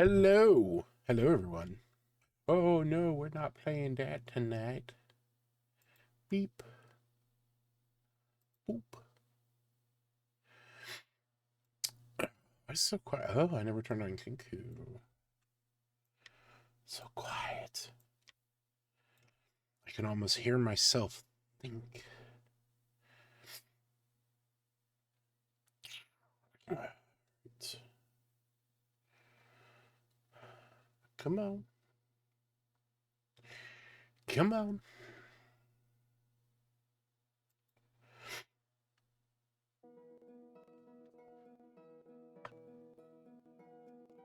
Hello. Hello, everyone. Oh, no, we're not playing that tonight. Beep. Boop. Why is it so quiet? Oh, I never turned on Kinku. So quiet. I can almost hear myself think. Alright. Come on. Come on.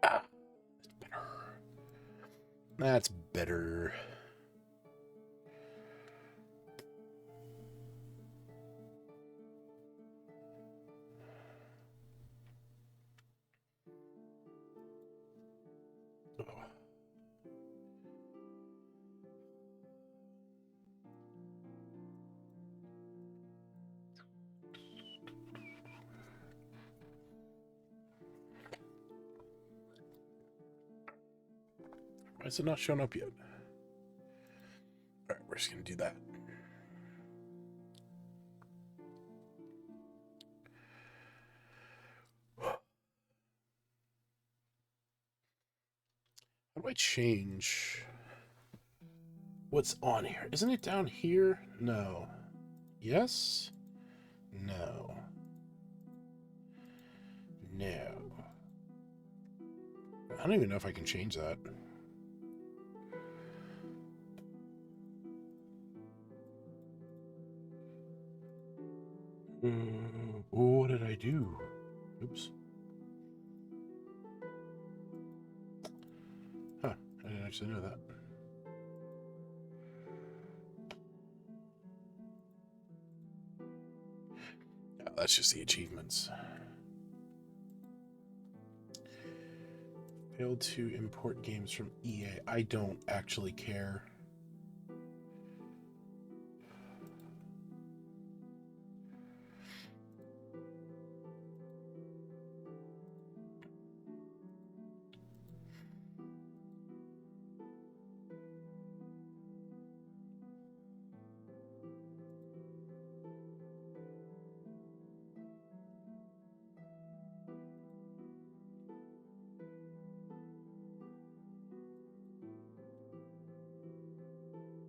Ah, that's better. That's better. Oh. Why is it not showing up yet? Alright, we're just gonna do that. How do I change what's on here? Isn't it down here? No. Yes? No. No. I don't even know if I can change that. What did I do? Oops. Huh. I didn't actually know that. Yeah, that's just the achievements. Failed to import games from EA. I don't actually care.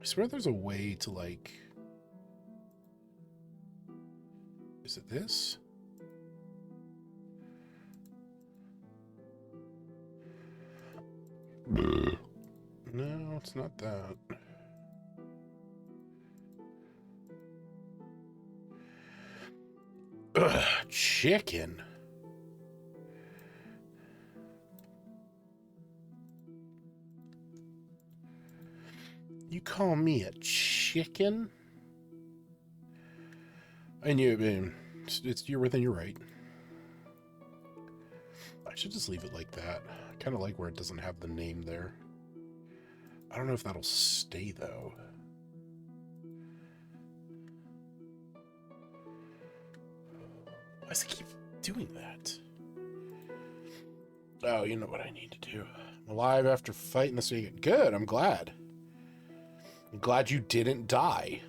I swear there's a way to, like... Is it this? No, it's not that. Ugh, chicken. You call me a chicken? And you're within your right. I should just leave it like that. I kind of like where it doesn't have the name there. I don't know if that'll stay, though. Why does it keep doing that? Oh, you know what I need to do. I'm alive after fighting this vegan. Good, I'm glad. I'm glad you didn't die.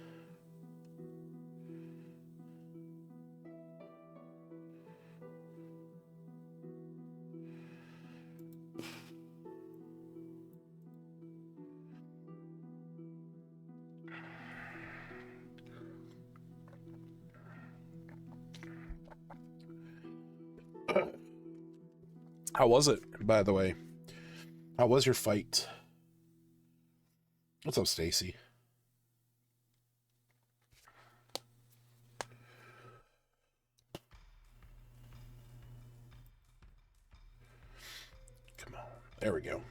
How was it, by the way? How was your fight? What's up, Stacy? Come on. There we go.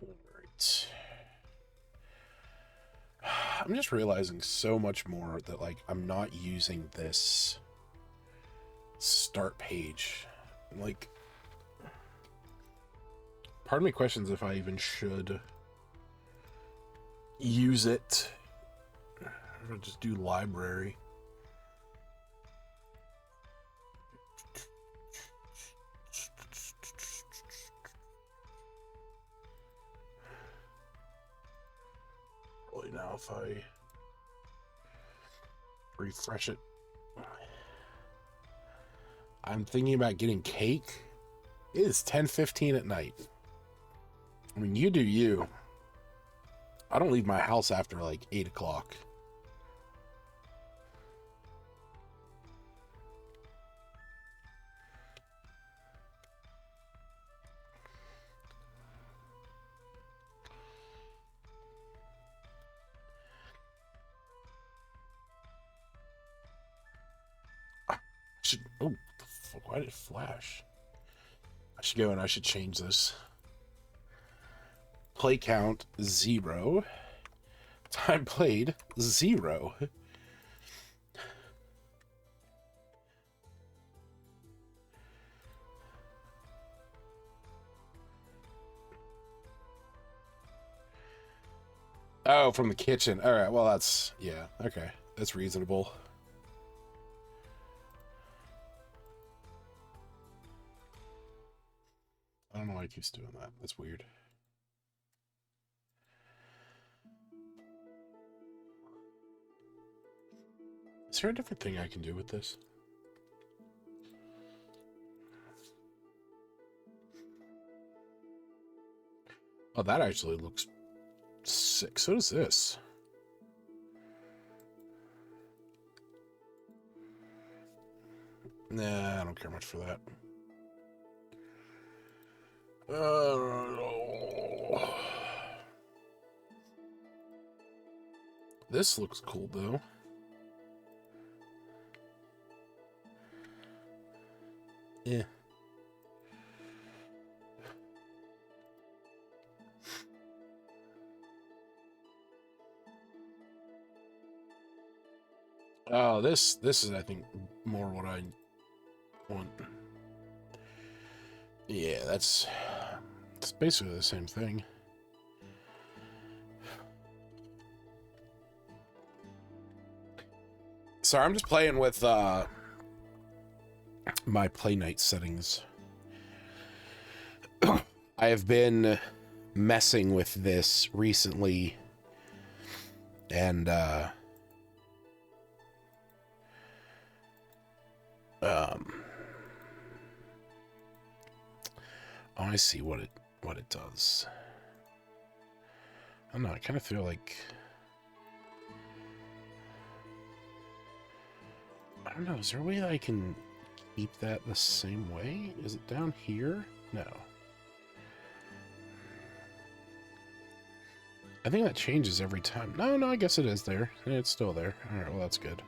All right. I'm just realizing so much more that, like, I'm not using this start page. Like, part of me questions if I even should use it. I'm gonna just do library. Probably now if I refresh it. I'm thinking about getting cake. It is 10:15 at night. I mean, you do you. I don't leave my house after like 8 o'clock. Oh, the fuck, why did it flash? I should go and I should change this. Play count 0. Time played 0. Oh, from the kitchen. All right, well, that's, yeah, okay. That's reasonable. I don't know why it keeps doing that. That's weird. Is there a different thing I can do with this? Oh, that actually looks sick. So does this. Nah, I don't care much for that. This looks cool, though. Yeah. Oh, this is, I think, more what I want. Yeah, it's basically the same thing. Sorry, I'm just playing with my play night settings. I have been messing with this recently, and oh, I see what it does. I don't know, I kind of feel like, I don't know, is there a way that I can keep that the same way? Is it down here? No. I think that changes every time. No, I guess it is there. It's still there. Alright, well, that's good.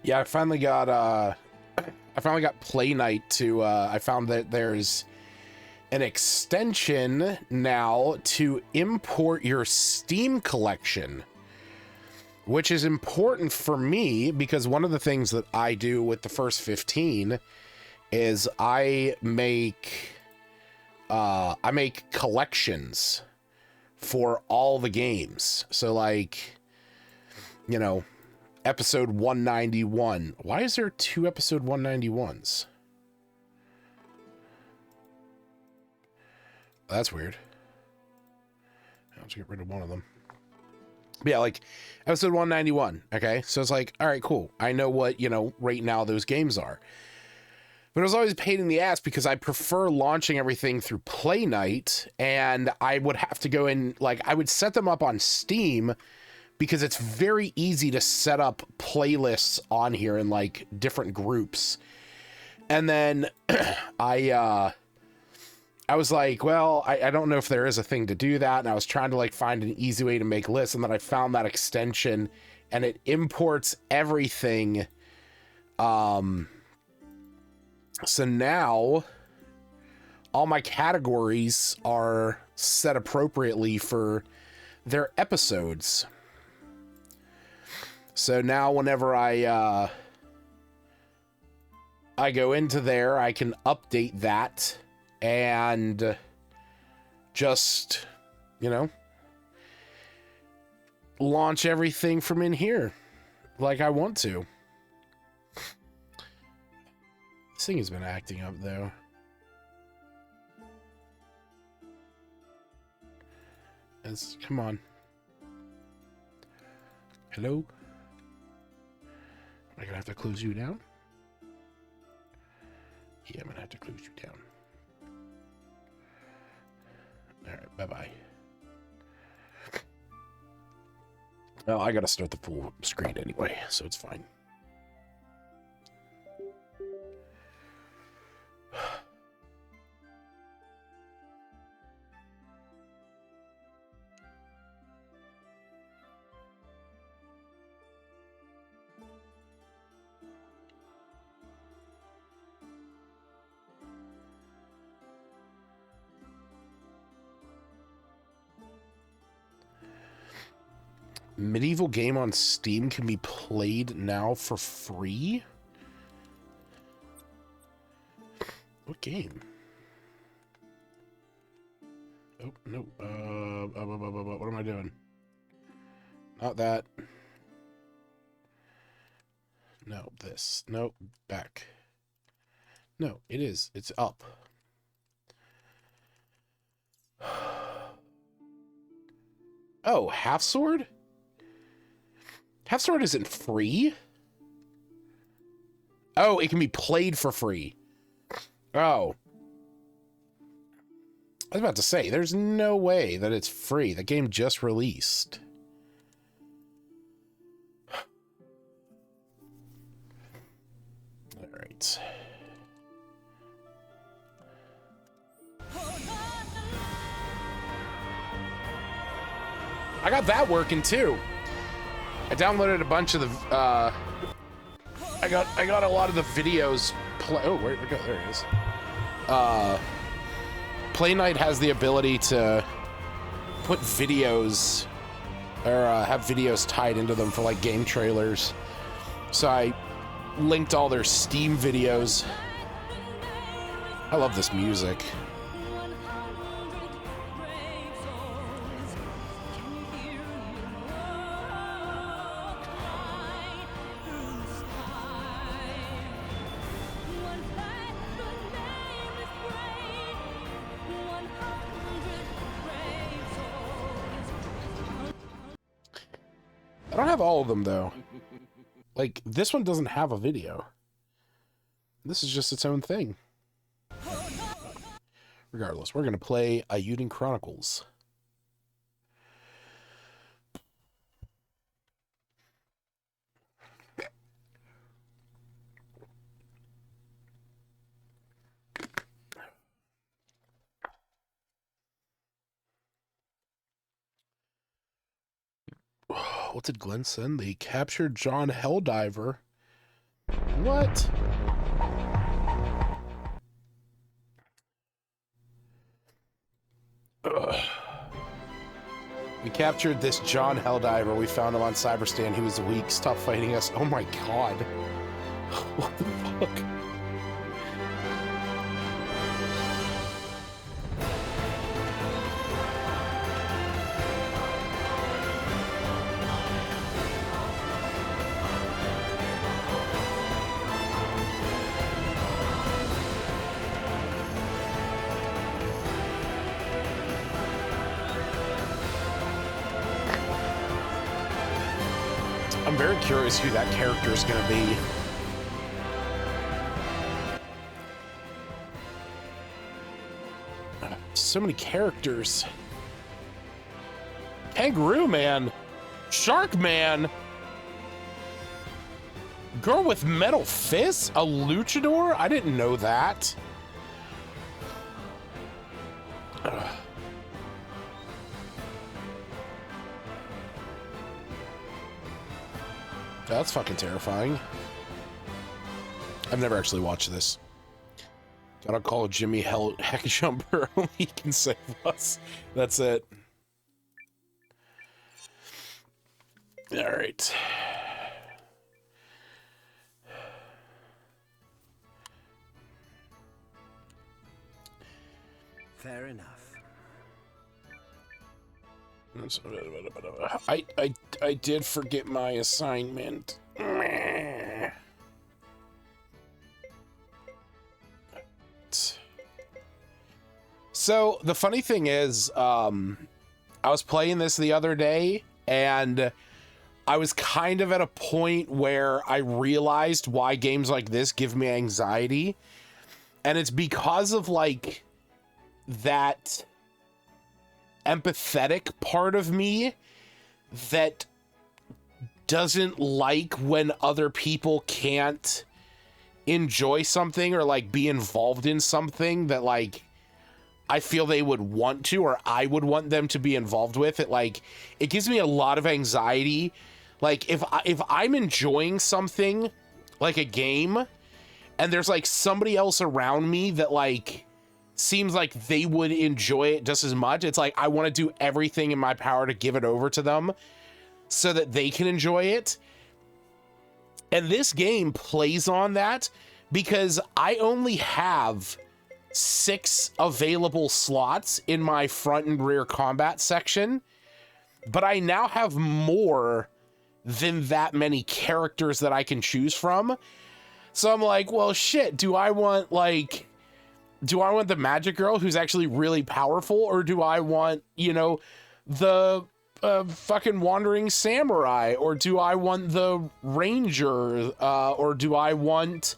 Yeah, I finally got Play Night to I found that there's an extension now to import your Steam collection, which is important for me because one of the things that I do with the first 15 is I make collections for all the games. So, like, you know, episode 191. Why is there 2 episode 191s? That's weird. I'll just get rid of one of them. But yeah, like episode 191. Okay, so it's like, all right, cool. I know what, right now those games are. But it was always a pain in the ass because I prefer launching everything through Play Night, and I would have to go in, like, I would set them up on Steam because it's very easy to set up playlists on here in, like, different groups. And then I was like, well, I don't know if there is a thing to do that, and I was trying to, like, find an easy way to make lists, and then I found that extension, and it imports everything. So now all my categories are set appropriately for their episodes. So now whenever I go into there, I can update that and just, you know, launch everything from in here like I want to. This thing has been acting up, though. Come on. Hello? Am I gonna have to close you down? Yeah, I'm gonna have to close you down. Alright, bye-bye. Well, I gotta start the full screen anyway, so it's fine. Medieval game on Steam can be played now for free? What game? Oh, no. What am I doing? Not that. No, this. No, back. No, it is. It's up. Oh, Half Sword? Half Sword isn't free? Oh, it can be played for free. Oh. I was about to say, there's no way that it's free. The game just released. All right. I got that working too. I downloaded a bunch of the I got a lot of the videos oh, where'd it go? There it is. Play Night has the ability to put videos or have videos tied into them for like game trailers. So I linked all their Steam videos. I love this music. I don't have all of them, though. Like, this one doesn't have a video. This is just its own thing. Regardless, we're going to play Eiyuden Chronicles. What did Glenn send? They captured John Helldiver. What? Ugh. We captured this John Helldiver. We found him on Cyberstand. He was weak. Stop fighting us. Oh my god. What the fuck? I'm very curious who that character is going to be. So many characters. Kangaroo Man. Shark Man. Girl with metal fists? A luchador? I didn't know that. Ugh. That's fucking terrifying. I've never actually watched this. Gotta call Jimmy Heck Jumper. Only he can save us. That's it. All right. Fair enough. I did forget my assignment. So the funny thing is, I was playing this the other day, and I was kind of at a point where I realized why games like this give me anxiety, and it's because of like that empathetic part of me that doesn't like when other people can't enjoy something or like be involved in something that like I feel they would want to, or I would want them to be involved with it. Like, it gives me a lot of anxiety. Like, if I'm enjoying something like a game and there's like somebody else around me that like seems like they would enjoy it just as much, it's like I want to do everything in my power to give it over to them so that they can enjoy it. And this game plays on that because I only have 6 available slots in my front and rear combat section, but I now have more than that many characters that I can choose from. So I'm like, well, shit, do I want the magic girl who's actually really powerful, or do I want, you know, the fucking wandering samurai, or do I want the ranger, or do I want,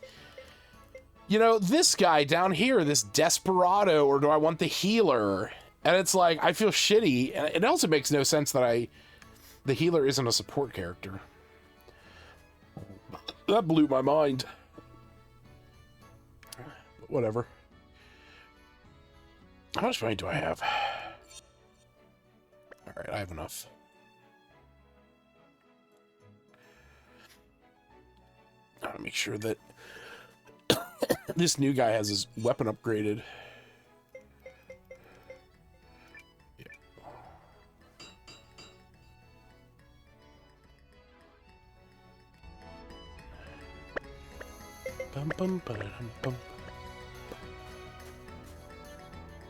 you know, this guy down here, this desperado, or do I want the healer? And it's like, I feel shitty. And it also makes no sense that the healer isn't a support character. That blew my mind. But whatever. How much money do I have? All right, I have enough. I want to make sure that this new guy has his weapon upgraded. Yeah. Bum, bum, ba-dum, bum.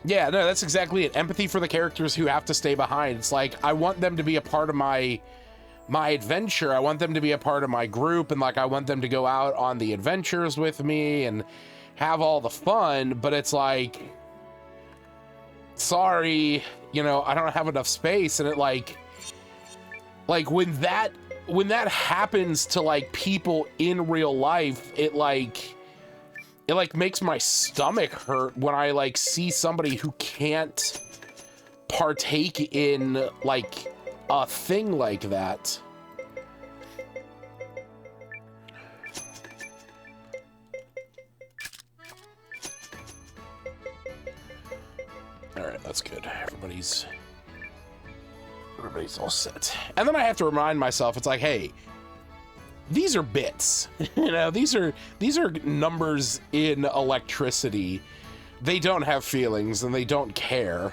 Yeah, no, that's exactly it. Empathy for the characters who have to stay behind. It's like, I want them to be a part of my adventure. I want them to be a part of my group, and like I want them to go out on the adventures with me and have all the fun, but it's like, sorry, you know, I don't have enough space. And it like when that happens to like people in real life, it makes my stomach hurt when I like see somebody who can't partake in like a thing like that. All right, that's good. Everybody's all set. And then I have to remind myself, it's like, hey, these are bits. You know, these are numbers in electricity. They don't have feelings and they don't care.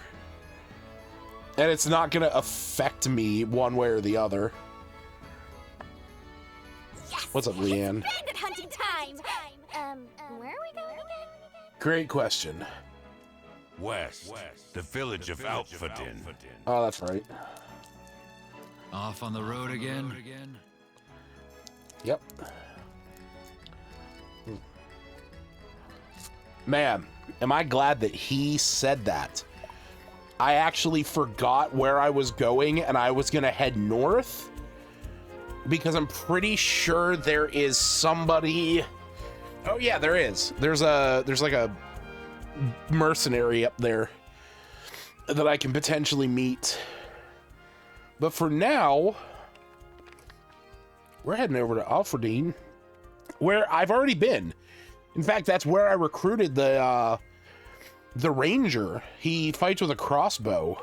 And it's not going to affect me one way or the other. Yes, What's up, Leanne? Bandit hunting time. Where are we going again? Great question. West, the village of Outfordin. Oh, that's right. Off on the road again? Yep. Man, am I glad that he said that. I actually forgot where I was going, and I was gonna head north because I'm pretty sure there is somebody. Oh yeah, there is. There's like a mercenary up there that I can potentially meet. But for now, we're heading over to Alfredine, where I've already been. In fact, that's where I recruited the ranger. He fights with a crossbow.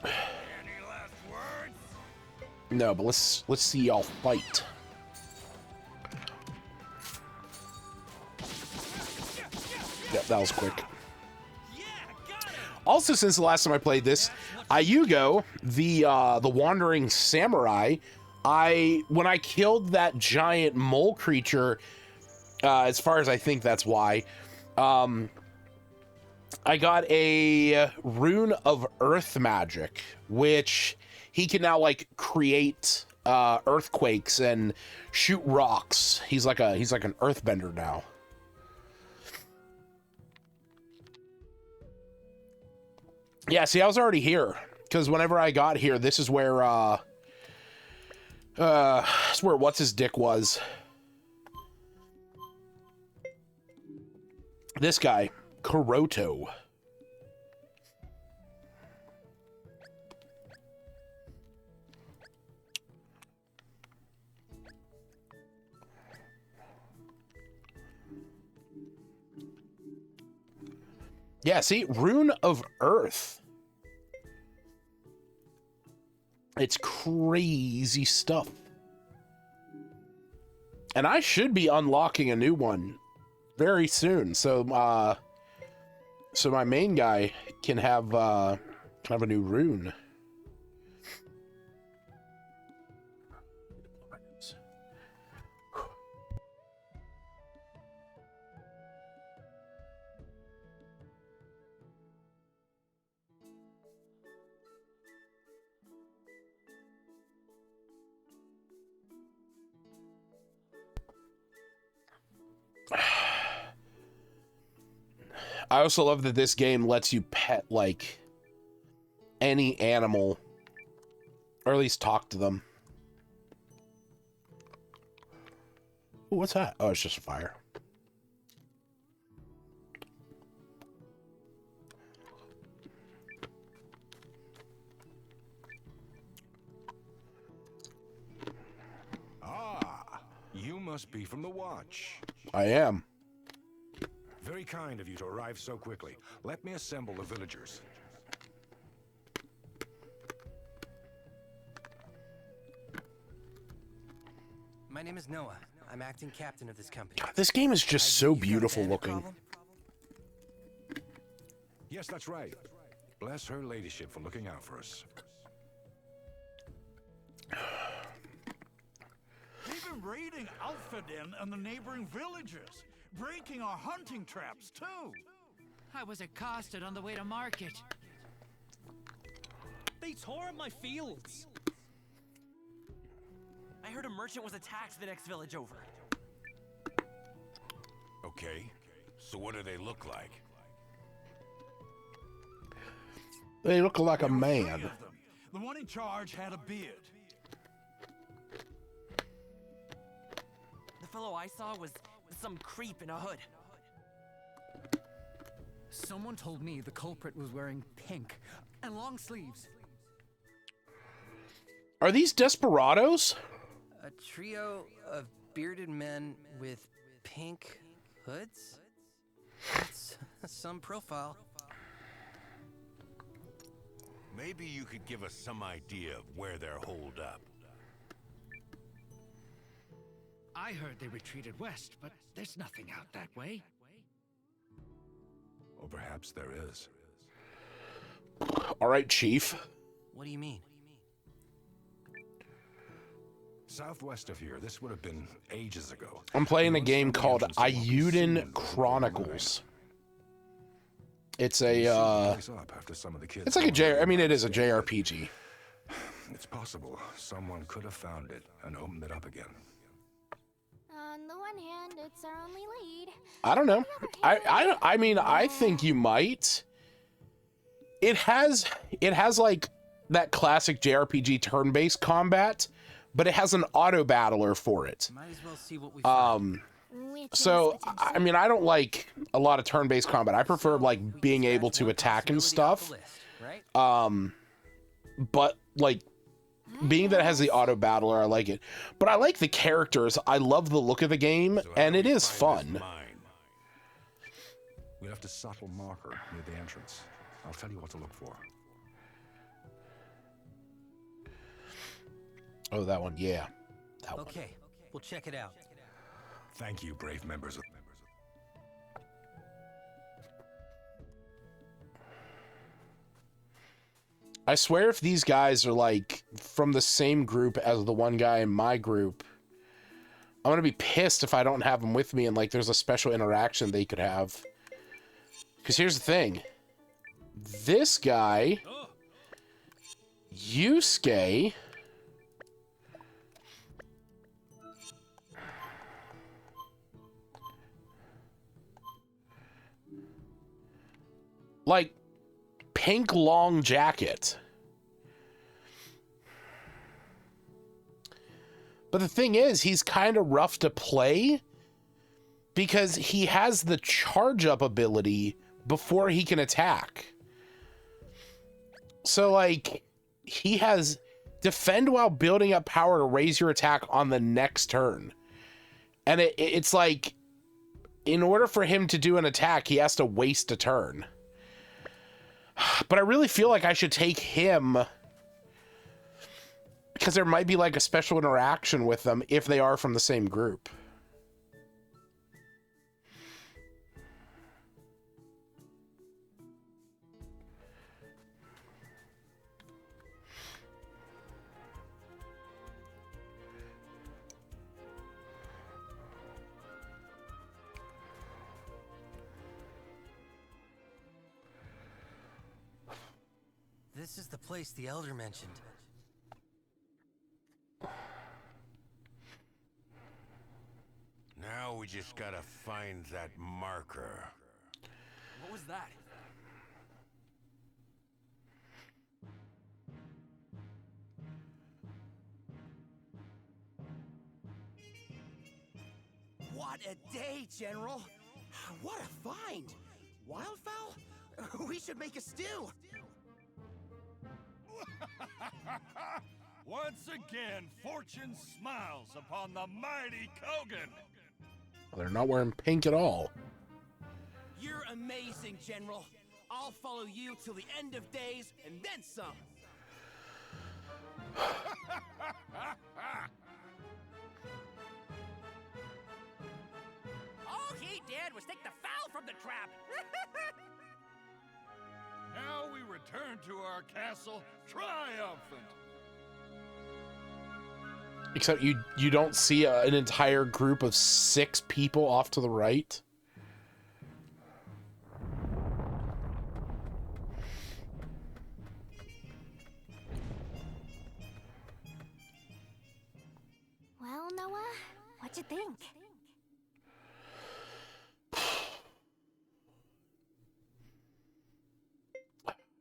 Any last words? No, but let's see y'all fight. Yep, that was quick. Also, since the last time I played this, Eiyuden, the wandering samurai, when I killed that giant mole creature, as far as I think that's why, I got a rune of earth magic, which he can now like create earthquakes and shoot rocks. He's like an earthbender now. Yeah, see, I was already here because whenever I got here, this is where what's his dick was. This guy, Kuroto. Yeah, see, Rune of Earth. It's crazy stuff. And I should be unlocking a new one very soon. So so my main guy can have a new rune. I also love that this game lets you pet, like, any animal, or at least talk to them. Ooh, what's that? Oh, it's just a fire. Ah, you must be from the Watch. I am. Very kind of you to arrive so quickly. Let me assemble the villagers. My name is Noah. I'm acting captain of this company. God, this game is just so beautiful looking. Yes, that's right. Bless her ladyship for looking out for us. They've been raiding Alphaden and the neighboring villages, breaking our hunting traps too. I was accosted on the way to market. They tore up my fields. I heard a merchant was attacked the next village over. Okay, so what do they look like? They look like a There were three man. of them. The one in charge had a beard. The fellow I saw was some creep in a hood. Someone told me the culprit was wearing pink and long sleeves. Are these desperados? A trio of bearded men with pink hoods? That's some profile. Maybe you could give us some idea of where they're holed up. I heard they retreated west, but there's nothing out that way. Or perhaps there is. All right, Chief. What do you mean? Southwest of here, this would have been ages ago. I'm playing a Once game found the called entrance to what we see Eiyuden in the Chronicles. It's We sealed the a place up after some of the kids it's like a got J. away I mean, it from is a us. JRPG. It's possible someone could have found it and opened it up again. On the one hand, it's our only lead. I don't know. I mean, I think you might. It has like that classic JRPG turn-based combat, but it has an auto battler for it. Might as well see what we find. Which So is the I mean, I don't like a lot of turn-based combat. I prefer like being able to attack and stuff. Right? But like being that it has the auto battler, I like it. But I like the characters. I love the look of the game, So how and do it we is find this fun. mine? We left a subtle marker near the entrance. I'll tell you what to look for. Oh, that one, yeah. That one. Okay, we'll check it out. Thank you, brave members of... I swear if these guys are like from the same group as the one guy in my group, I'm gonna be pissed if I don't have them with me and like there's a special interaction they could have. Because here's the thing. This guy, Yusuke, like, pink long jacket. But the thing is, he's kind of rough to play because he has the charge up ability before he can attack. So, like, he has defend while building up power to raise your attack on the next turn. And it's like, in order for him to do an attack, he has to waste a turn. But I really feel like I should take him because there might be like a special interaction with them if they are from the same group. This is the place the Elder mentioned. Now we just gotta find that marker. What was that? What a day, General! What a find! Wildfowl? We should make a stew! Once again, fortune smiles upon the mighty Kogan. Well, they're not wearing pink at all. You're amazing, General. I'll follow you till the end of days and then some. All he did was take the fowl from the trap. Now we return to our castle triumphant. Except you don't see an entire group of 6 people off to the right. Well, Noah, what'd you think?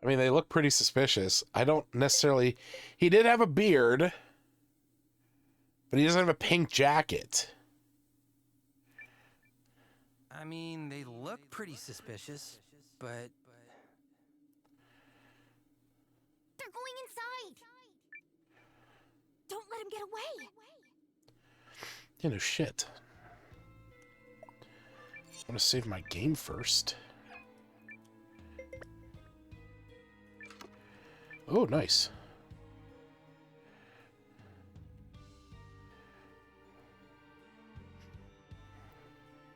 I mean, they look pretty suspicious. I don't necessarily... He did have a beard, but he doesn't have a pink jacket. I mean, they look pretty suspicious, but... They're going inside! Don't let him get away! Yeah, no shit. I want to save my game first. Oh, nice.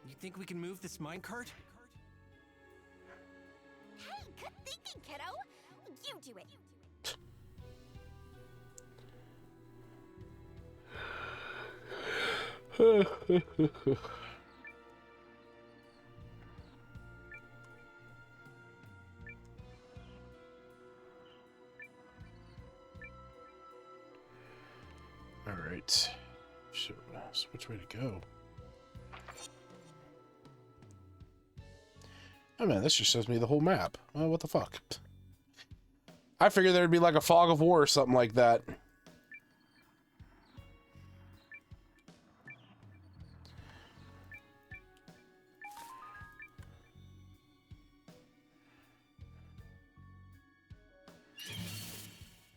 You think we can move this minecart? Hey, good thinking, kiddo! You do it! All right. So, which way to go? Oh man, this just shows me the whole map. Oh, what the fuck? I figured there'd be like a fog of war or something like that.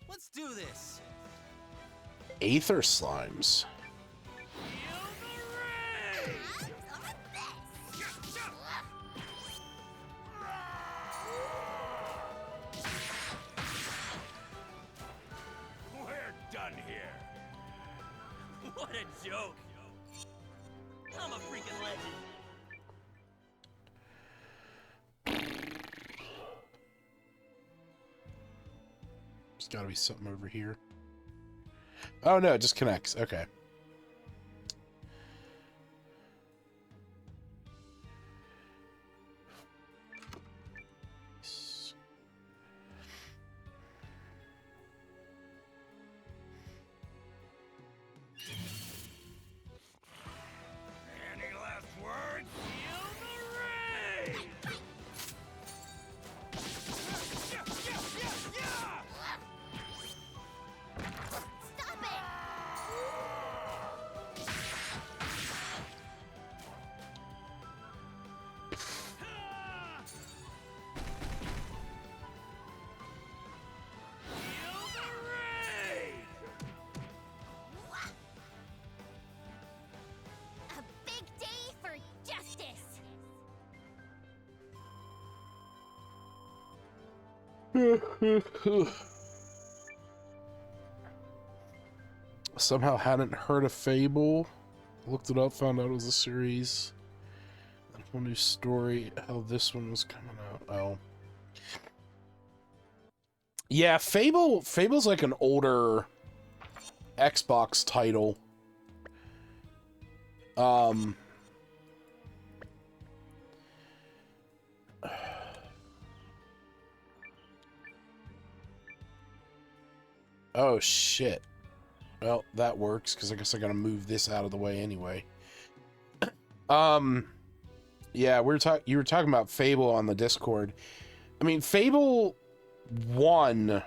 Let's do this! Aether slimes. We're done here. What a joke. I'm a freaking legend. There's gotta be something over here. Oh no, it just connects. Okay. Stop it! A big day for justice. Somehow hadn't heard of Fable. Looked it up, found out it was a series. And a whole new story, how this one was coming out. Oh. Yeah, Fable's like an older Xbox title. Oh shit. Well, that works because I guess I gotta move this out of the way anyway. Yeah, you were talking about Fable on the Discord. I mean, Fable 1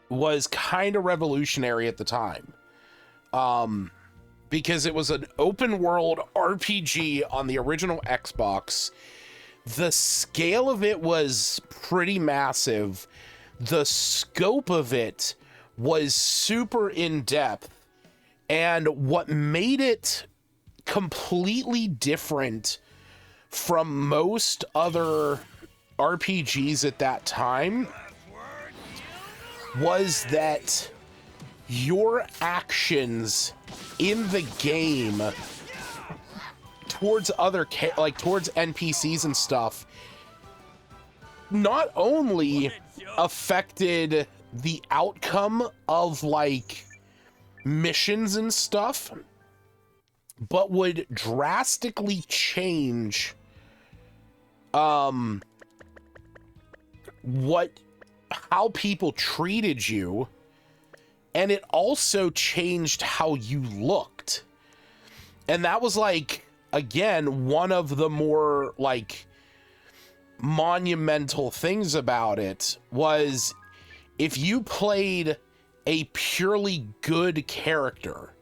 was kind of revolutionary at the time. Because it was an open world RPG on the original Xbox. The scale of it was pretty massive. The scope of it was super in-depth. And what made it completely different from most other RPGs at that time was that your actions in the game towards towards NPCs and stuff not only affected the outcome of like missions and stuff, but would drastically change how people treated you, and it also changed how you looked. And that was like, again, one of the more like monumental things about it was if you played a purely good character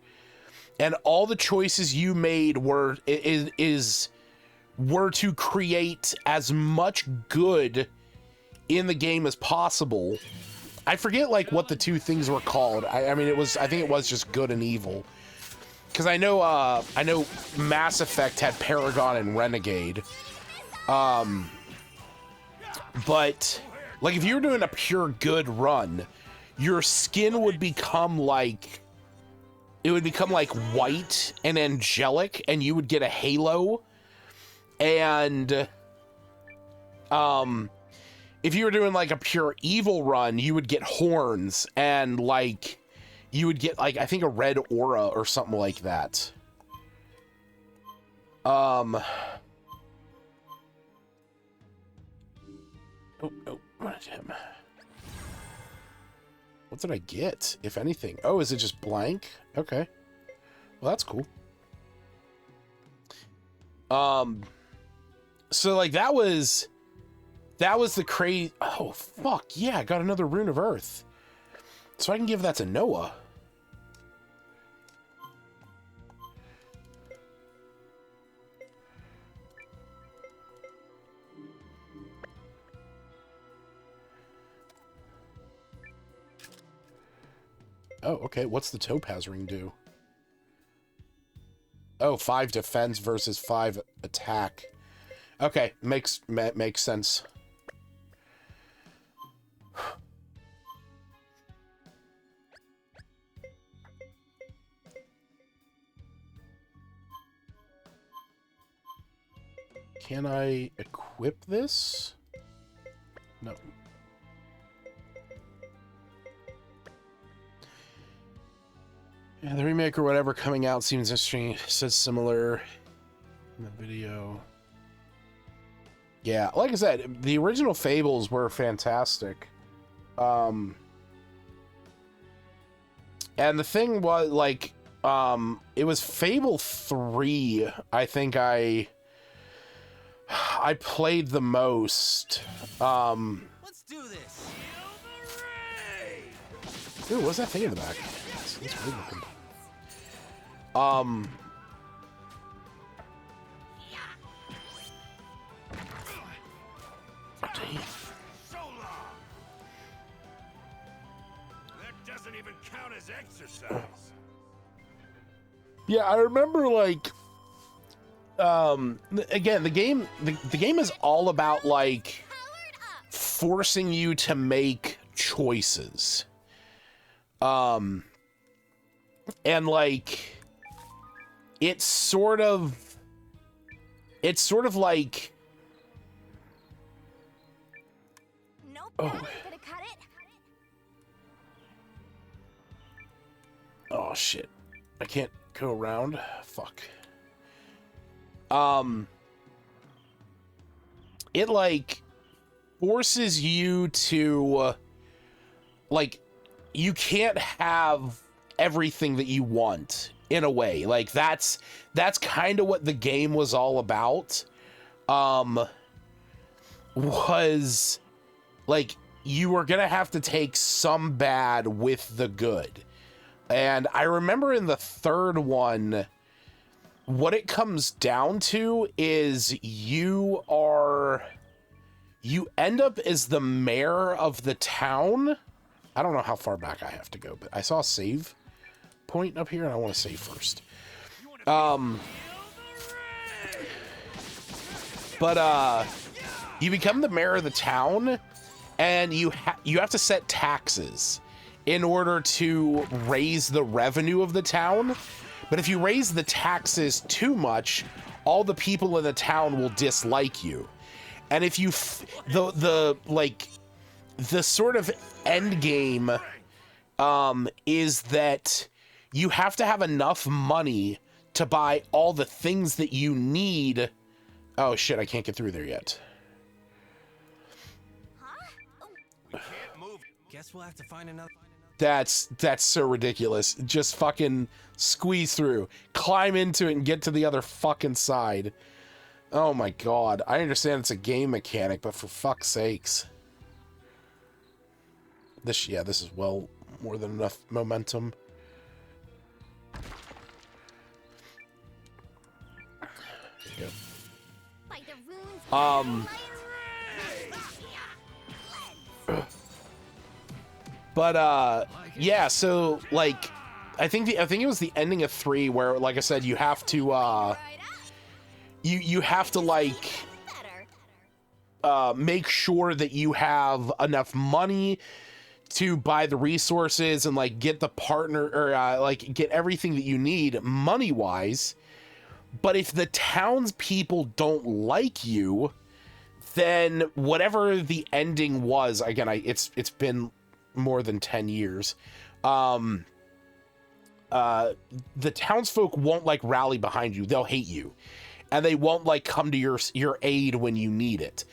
and all the choices you made were to create as much good in the game as possible. I forget like what the two things were called. I mean, I think it was just good and evil. Because I know Mass Effect had Paragon and Renegade. But like if you were doing a pure good run, your skin would become like white and angelic, and you would get a halo. And if you were doing like a pure evil run, you would get horns, and like you would get like I think a red aura or something like that. Oh, what did him? What did I get, if anything? Oh, is it just blank? Okay. Well, that's cool. So like that was the crazy. Oh fuck yeah! I got another Rune of Earth, so I can give that to Noah. Oh, okay. What's the Topaz Ring do? Oh, 5 defense versus 5 attack. Okay, makes sense. Can I equip this? No. Yeah, the remake or whatever coming out seems interesting. It says similar in the video. Yeah, like I said, the original Fables were fantastic. And the thing was, like, it was Fable 3, I think I I played the most. Let's do this. Ooh, what's that thing in the back? That's weird looking. Damn. So long. That doesn't even count as exercise. Yeah, I remember like again, the game is all about like forcing you to make choices. And like it's sort of like Nope, Oh. that ain't gonna cut it. oh shit. I can't go around. Fuck. It like forces you to like you can't have everything that you want in a way. Like that's kind of what the game was all about. Was like you were gonna have to take some bad with the good. And I remember in the third one, what it comes down to is you end up as the mayor of the town. I don't know how far back I have to go, but I saw a save point up here and I want to save first. But you become the mayor of the town and you have to set taxes in order to raise the revenue of the town. But if you raise the taxes too much, all the people in the town will dislike you. And if you the sort of end game is that you have to have enough money to buy all the things that you need. Oh shit, I can't get through there yet. We can't move. Guess we'll have to find another. That's so ridiculous. Just fucking squeeze through, climb into it and get to the other fucking side. Oh my god. I understand it's a game mechanic, but for fuck's sakes. This is well more than enough momentum. There you By the runes. go. But yeah, so like I think it was the ending of 3 where, like I said, you have to you have to like make sure that you have enough money to buy the resources and like get the partner or like get everything that you need money wise. But if the townspeople don't like you, then whatever the ending was, again, it's been more than 10 years. The townsfolk won't like rally behind you. They'll hate you. And they won't like come to your aid when you need it.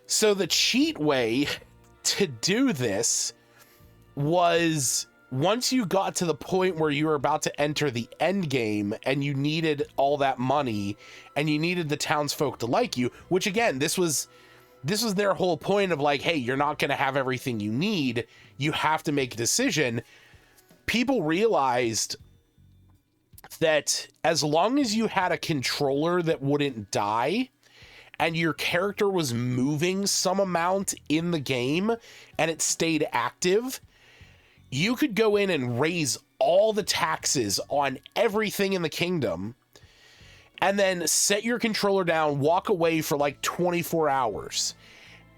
So the cheat way to do this was once you got to the point where you were about to enter the end game and you needed all that money and you needed the townsfolk to like you, which again, this was their whole point of like, hey, you're not going to have everything you need. You have to make a decision. People realized that as long as you had a controller that wouldn't die and your character was moving some amount in the game and it stayed active, you could go in and raise all the taxes on everything in the kingdom and then set your controller down, walk away for like 24 hours.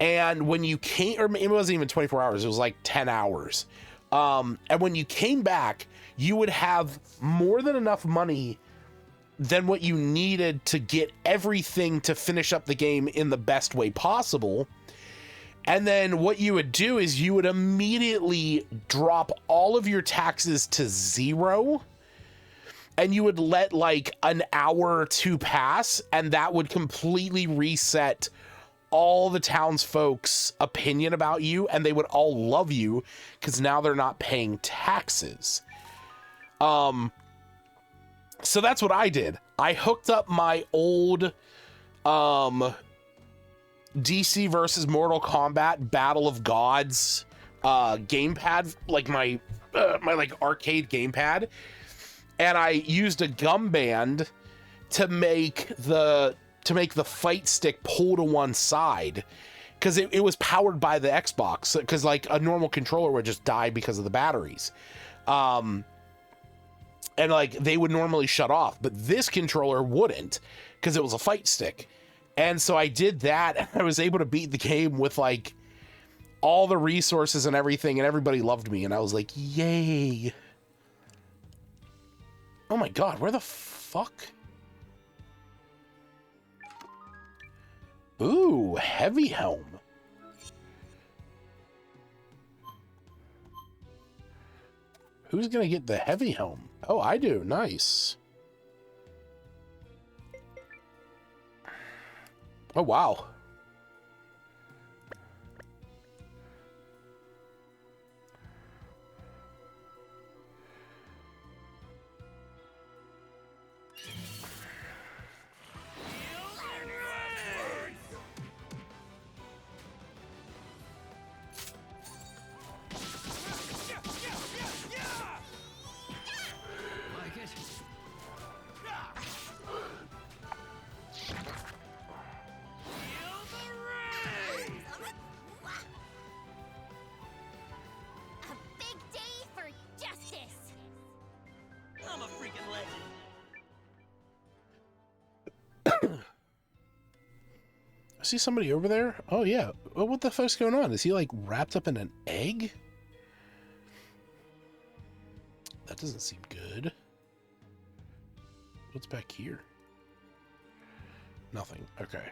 And when you came, or it wasn't even 24 hours, it was like 10 hours. And when you came back, you would have more than enough money than what you needed to get everything to finish up the game in the best way possible. And then what you would do is you would immediately drop all of your taxes to 0. And you would let like an hour or 2 pass, and that would completely reset all the townsfolk's opinion about you, and they would all love you because now they're not paying taxes. So that's what I did. I hooked up my old DC versus Mortal Kombat Battle of Gods gamepad, like my like arcade gamepad, and I used a gum band to make the fight stick pull to one side, because it was powered by the Xbox, because like a normal controller would just die because of the batteries. And like they would normally shut off, but this controller wouldn't, because it was a fight stick. And so I did that, and I was able to beat the game with like all the resources and everything, and everybody loved me, and I was like, yay. Oh my god, where the fuck? Ooh, heavy helm. Who's gonna get the heavy helm? Oh, I do. Nice. Oh, wow. Like it? A big day for justice. I'm a freaking legend. I see somebody over there. Oh, yeah. Well, what the fuck's going on? Is he, like, wrapped up in an egg? That doesn't seem good. What's back here? Nothing. Okay.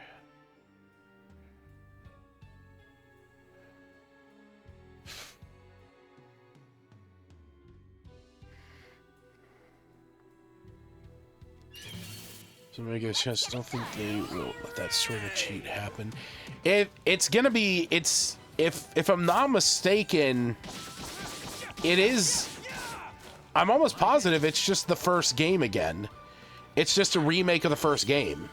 So maybe get a chance. I don't think they will let that sort of cheat happen. It's gonna be, if I'm not mistaken, it is. I'm almost positive it's just the first game again. It's just a remake of the first game.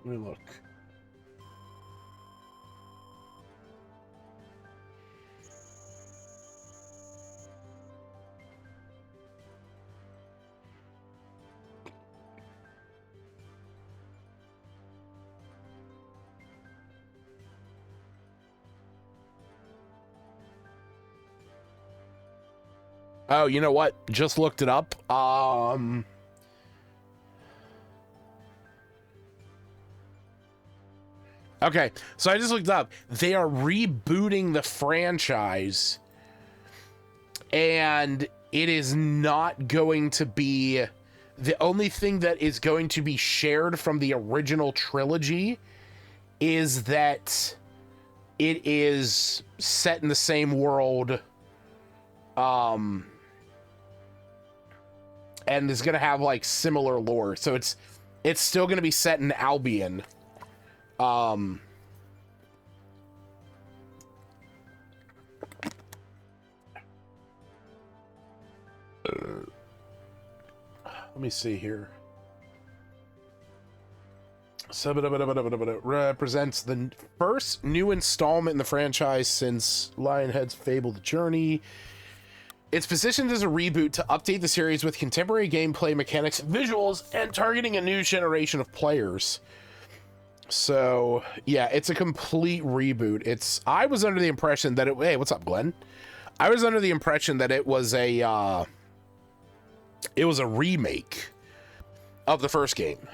Let me look. Oh, you know what? Just looked it up. Okay, so I just looked up. They are rebooting the franchise, and it is not going to be... The only thing that is going to be shared from the original trilogy is that it is set in the same world, and is going to have, like, similar lore. So it's still going to be set in Albion. Let me see here. So represents the first new installment in the franchise since Lionhead's Fable: The Journey. It's positioned as a reboot to update the series with contemporary gameplay mechanics, visuals, and targeting a new generation of players. So, yeah, it's a complete reboot. I was under the impression that hey, what's up, Glenn? I was under the impression that it was a remake of the first game.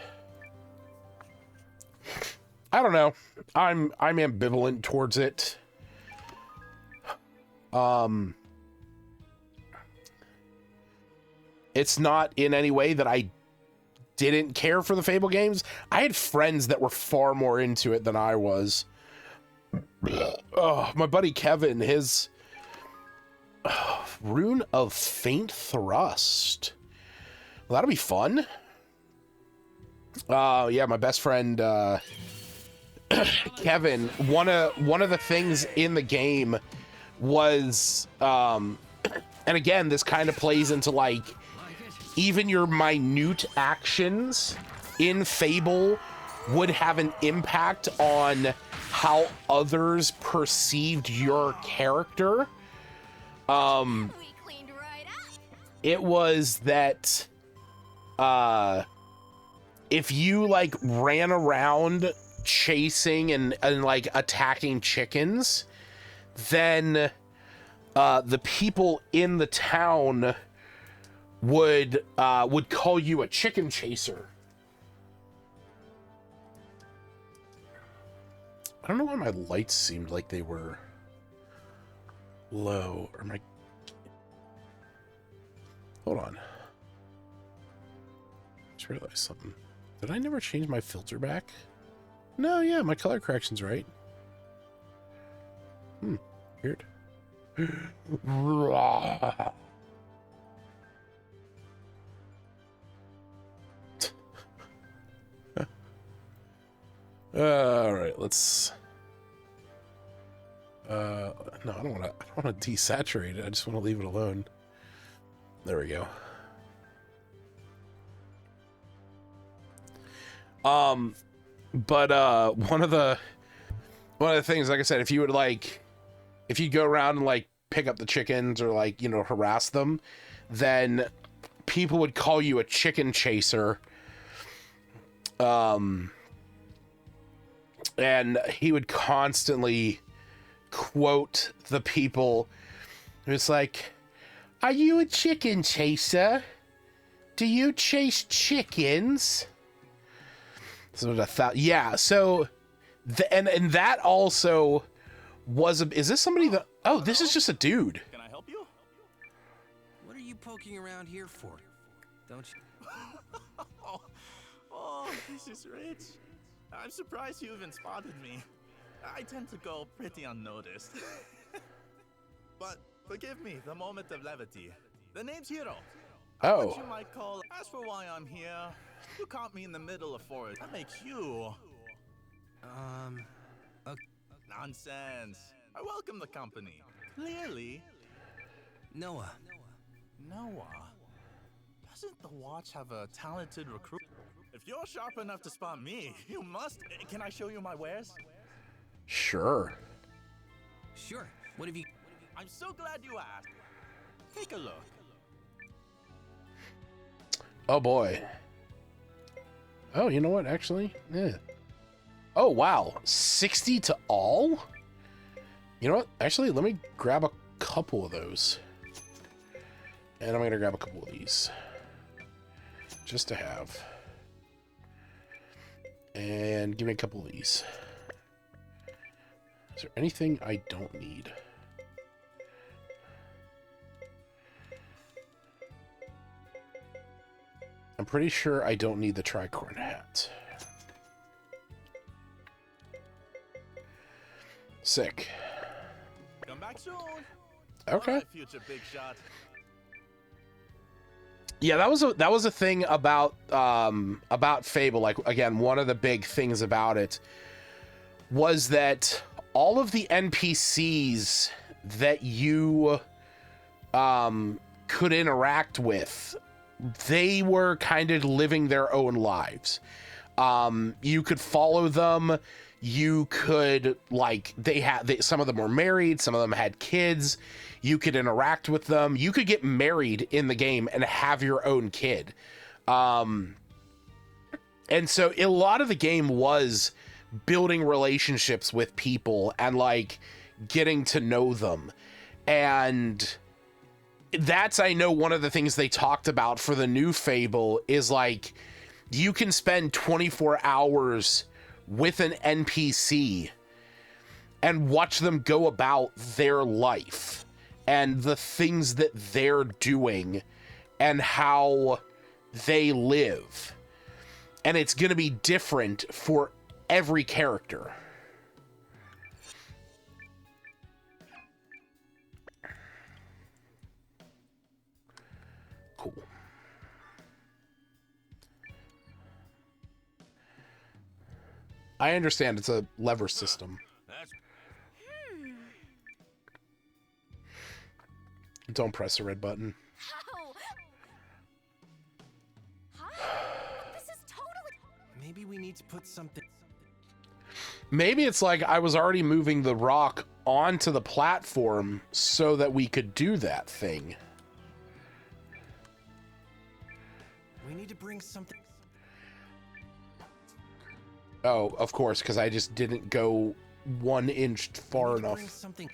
I don't know. I'm ambivalent towards it. It's not in any way that I didn't care for the Fable games. I had friends that were far more into it than I was. Oh, my buddy Kevin, his Rune of Faint Thrust. Well, that'll be fun. Yeah, my best friend Kevin. One of the things in the game was, and again, this kind of plays into like even your minute actions in Fable would have an impact on how others perceived your character. We cleaned right up. It was that if you like ran around chasing and like attacking chickens, then the people in the town would call you a chicken chaser. I don't know why my lights seemed like they were low, or my... Hold on. Just realized something. Did I never change my filter back? No, yeah, my color correction's right. Weird. All right, let's. No, I don't want to desaturate it. I just want to leave it alone. There we go. But one of the things, like I said, if you go around and like pick up the chickens or like, you know, harass them, then people would call you a chicken chaser. And he would constantly quote the people. It's like, "Are you a chicken chaser? Do you chase chickens?" So what I thought, yeah. So, and that also was is this somebody that? Oh, this is just a dude. Can I help you? What are you poking around here for? Don't you? Oh, this is rich. I'm surprised you even spotted me. I tend to go pretty unnoticed. But forgive me, the moment of levity. The name's Hiro. Oh. What you might call. As for why I'm here, you caught me in the middle of forest. That makes you. Nonsense. I welcome the company. Clearly. Noah. Noah? Doesn't the watch have a talented recruit? If you're sharp enough to spot me, you must. Can I show you my wares? Sure. Sure. What have you? I'm so glad you asked. Take a look. Oh boy. Oh, you know what? Actually, yeah. Oh wow, 60 to all. You know what? Actually, let me grab a couple of those, and I'm gonna grab a couple of these just to have. And give me a couple of these. Is there anything I don't need? I'm pretty sure I don't need the tricorn hat. Sick. Come back soon. Okay. Alright, future big shot. Yeah, that was a thing about Fable. Like, again, one of the big things about it was that all of the NPCs that you could interact with, they were kind of living their own lives. You could follow them. You could, like, some of them were married, some of them had kids. You could interact with them. You could get married in the game and have your own kid. And so a lot of the game was building relationships with people and, like, getting to know them. And that's, I know, one of the things they talked about for the new Fable is, like, you can spend 24 hours with an NPC and watch them go about their life and the things that they're doing and how they live. And it's going to be different for every character. Cool. I understand it's a lever system. That's Don't press the red button. How? Huh? This is totally. Maybe we need to put something. Maybe it's like I was already moving the rock onto the platform so that we could do that thing. We need to bring something. Oh, of course, because I just didn't go 1 inch far We need to enough. bring something.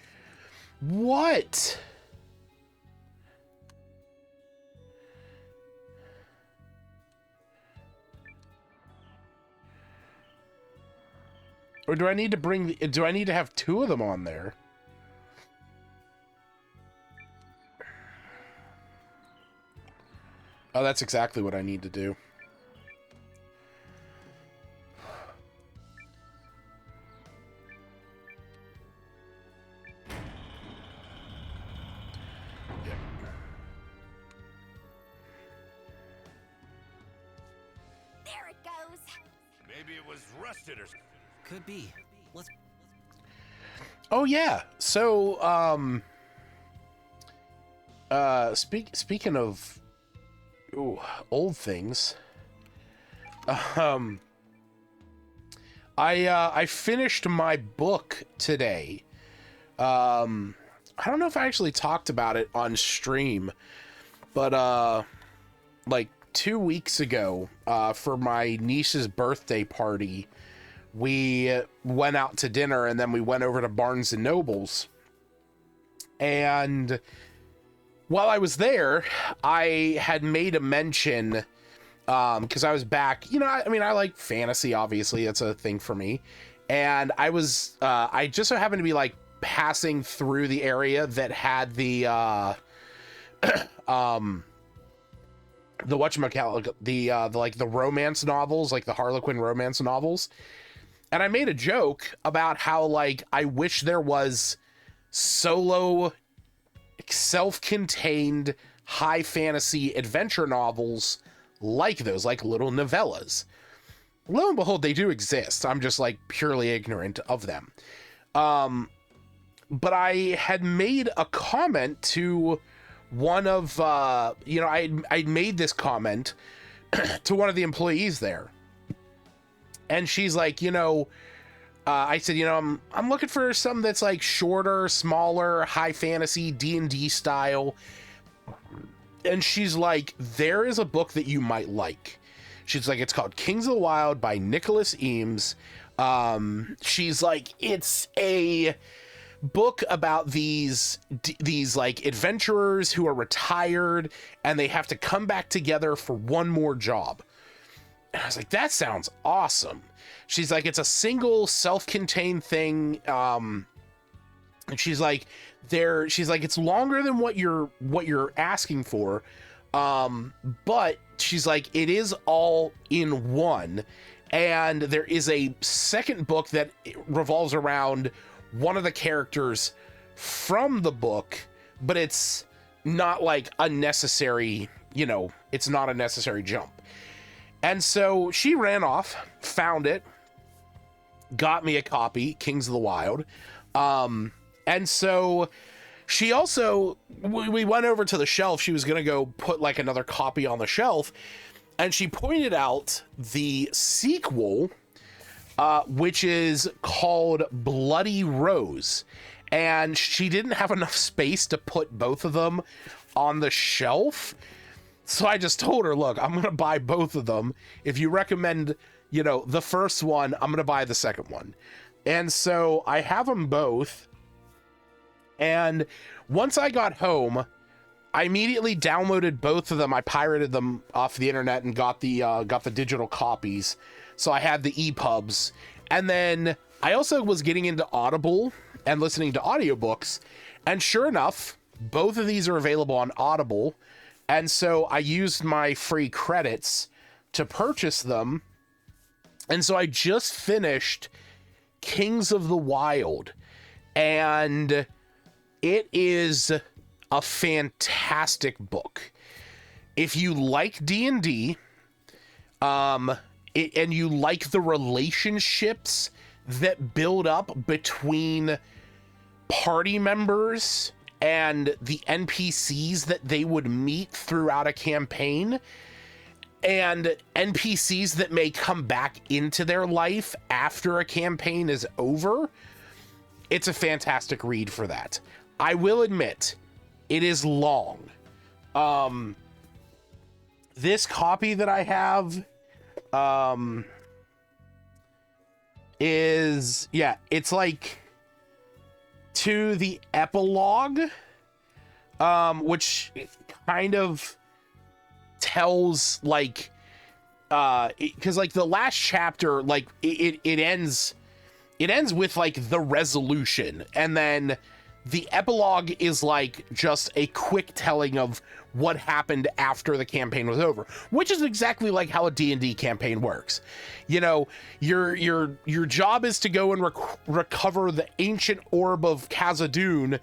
What? Or do I need to bring do I need to have 2 of them on there? Oh, that's exactly what I need to do. There it goes. maybe it was rusted or something. Could be. Let's. Oh yeah. So speaking of old things, I finished my book today. I don't know if I actually talked about it on stream, but like 2 weeks ago, for my niece's birthday party, we went out to dinner and then we went over to Barnes and Nobles. And while I was there, I had made a mention, because I was back, you know, I mean, I like fantasy, obviously, that's a thing for me. And I just so happened to be like passing through the area that had the whatchamacallit, the like the romance novels, like the Harlequin romance novels. And I made a joke about how, like, I wish there was solo, self-contained, high fantasy adventure novels like those, like little novellas. Lo and behold, they do exist. I'm just, like, purely ignorant of them. But I had made a comment to one of, you know, I made this comment to one of the employees there. And she's like, you know, I said, you know, I'm looking for something that's like shorter, smaller, high fantasy, D&D style. And she's like, there is a book that you might like. She's like, it's called Kings of the Wild by Nicholas Eames. She's like, it's a book about these like adventurers who are retired and they have to come back together for one more job. And I was like, that sounds awesome. She's like, it's a single self-contained thing. And she's like, it's longer than what you're asking for. But she's like, it is all in one. And there is a second book that revolves around one of the characters from the book, but it's not like unnecessary, you know, it's not a necessary jump. And so she ran off, found it, got me a copy, Kings of the Wild. And so she also, we went over to the shelf. She was going to go put like another copy on the shelf. And she pointed out the sequel, which is called Bloody Rose. And she didn't have enough space to put both of them on the shelf. So I just told her, look, I'm going to buy both of them. If you recommend, you know, the first one, I'm going to buy the second one. And so I have them both. And once I got home, I immediately downloaded both of them. I pirated them off the internet and got the digital copies. So I had the EPUBs. And then I also was getting into Audible and listening to audiobooks. And sure enough, both of these are available on Audible. And so I used my free credits to purchase them. And so I just finished Kings of the Wild. And it is a fantastic book. If you like D&D, and you like the relationships that build up between party members and the NPCs that they would meet throughout a campaign, and NPCs that may come back into their life after a campaign is over, it's a fantastic read for that. I will admit, it is long. This copy that I have is, yeah, it's like to the epilogue, which kind of tells like, because like the last chapter, like it ends with like the resolution, and then the epilogue is like just a quick telling of what happened after the campaign was over, which is exactly like how a D&D campaign works. You know, your job is to go and recover the ancient orb of Khazad-dûm,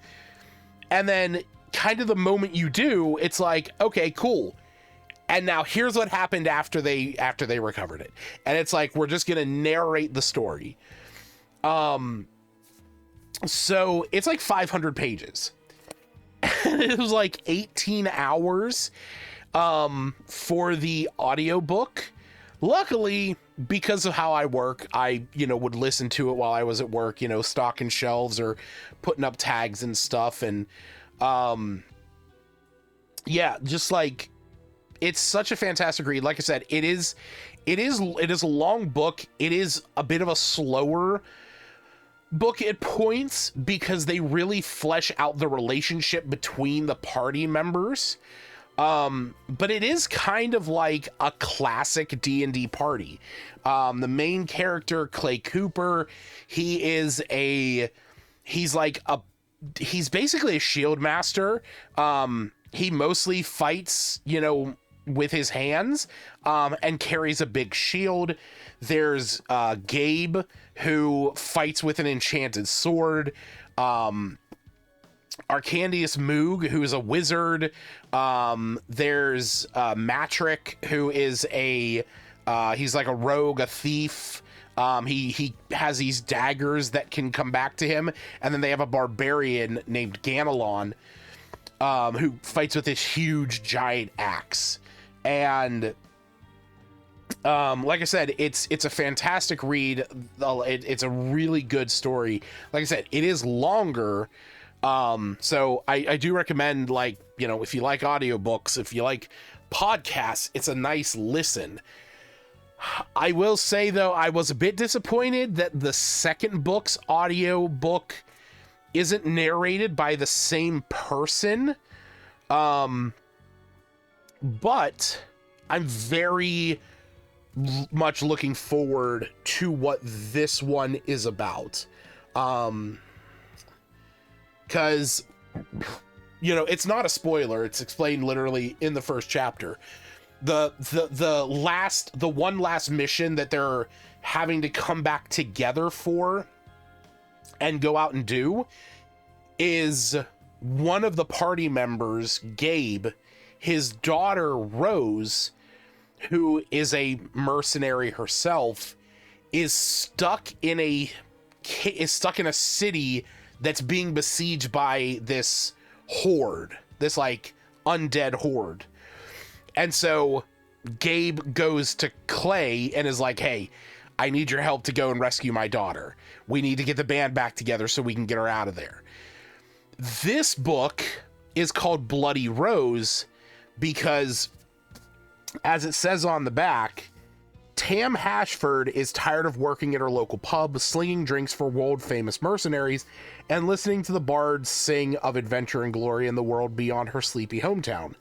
and then kind of the moment you do, it's like, okay, cool. And now here's what happened after they recovered it. And it's like, we're just going to narrate the story. So it's like 500 pages. It was like 18 hours for the audiobook. Luckily, because of how I work, I, would listen to it while I was at work, stocking shelves or putting up tags and stuff. And yeah, just like, it's such a fantastic read. Like I said, it is a long book. It is a bit of a slower book at points because they really flesh out the relationship between the party members. But it is kind of like a classic D&D party. The main character, Clay Cooper, he's basically a shield master. He mostly fights, with his hands, and carries a big shield. There's Gabe, who fights with an enchanted sword. Arcandius Moog, who is a wizard. There's Matrick, who is he's like a rogue, a thief. He has these daggers that can come back to him. And then they have a barbarian named Ganelon, who fights with this huge giant axe. And like I said, it's a fantastic read. It's a really good story. Like I said, it is longer. So I do recommend, like, if you like audiobooks, if you like podcasts, it's a nice listen. I will say, though, I was a bit disappointed that the second book's audiobook isn't narrated by the same person. But I'm very much looking forward to what this one is about. Because, it's not a spoiler. It's explained literally in the first chapter. The one last mission that they're having to come back together for and go out and do is one of the party members, Gabe, his daughter, Rose, who is a mercenary herself, is stuck in a city that's being besieged by this horde, this like undead horde. And so Gabe goes to Clay and is like, hey, I need your help to go and rescue my daughter. We need to get the band back together so we can get her out of there. This book is called Bloody Rose because, as it says on the back, Tam Hashford is tired of working at her local pub, slinging drinks for world-famous mercenaries, and listening to the bards sing of adventure and glory in the world beyond her sleepy hometown.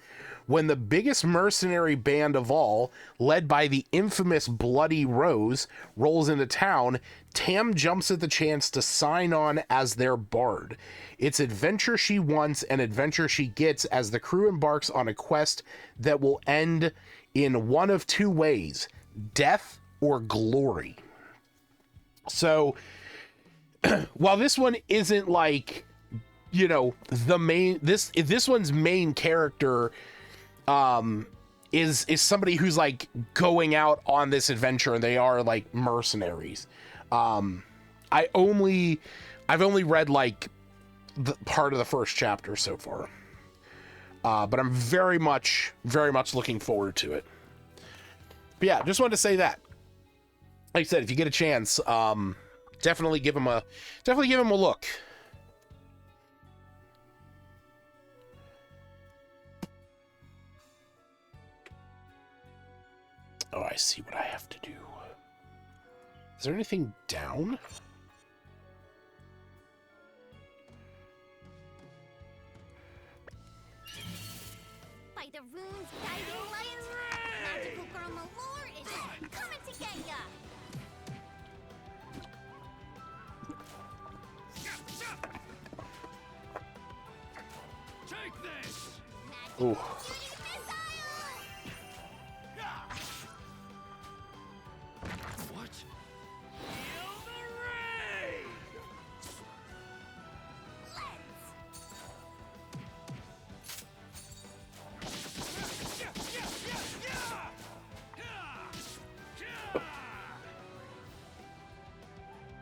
When the biggest mercenary band of all, led by the infamous Bloody Rose, rolls into town, Tam jumps at the chance to sign on as their bard. It's adventure she wants and adventure she gets as the crew embarks on a quest that will end in one of two ways: death or glory. So, while this one isn't like, the main, this one's main character is somebody who's like going out on this adventure, and they are like mercenaries. I've only read like the part of the first chapter so far, but I'm very much looking forward to it. But yeah, just wanted to say that. Like I said, if you get a chance, definitely give him a look. Oh, I see what I have to do. Is there anything down? By the runes guiding light, magical girl Malore is coming to get ya. Take this! Ooh. What?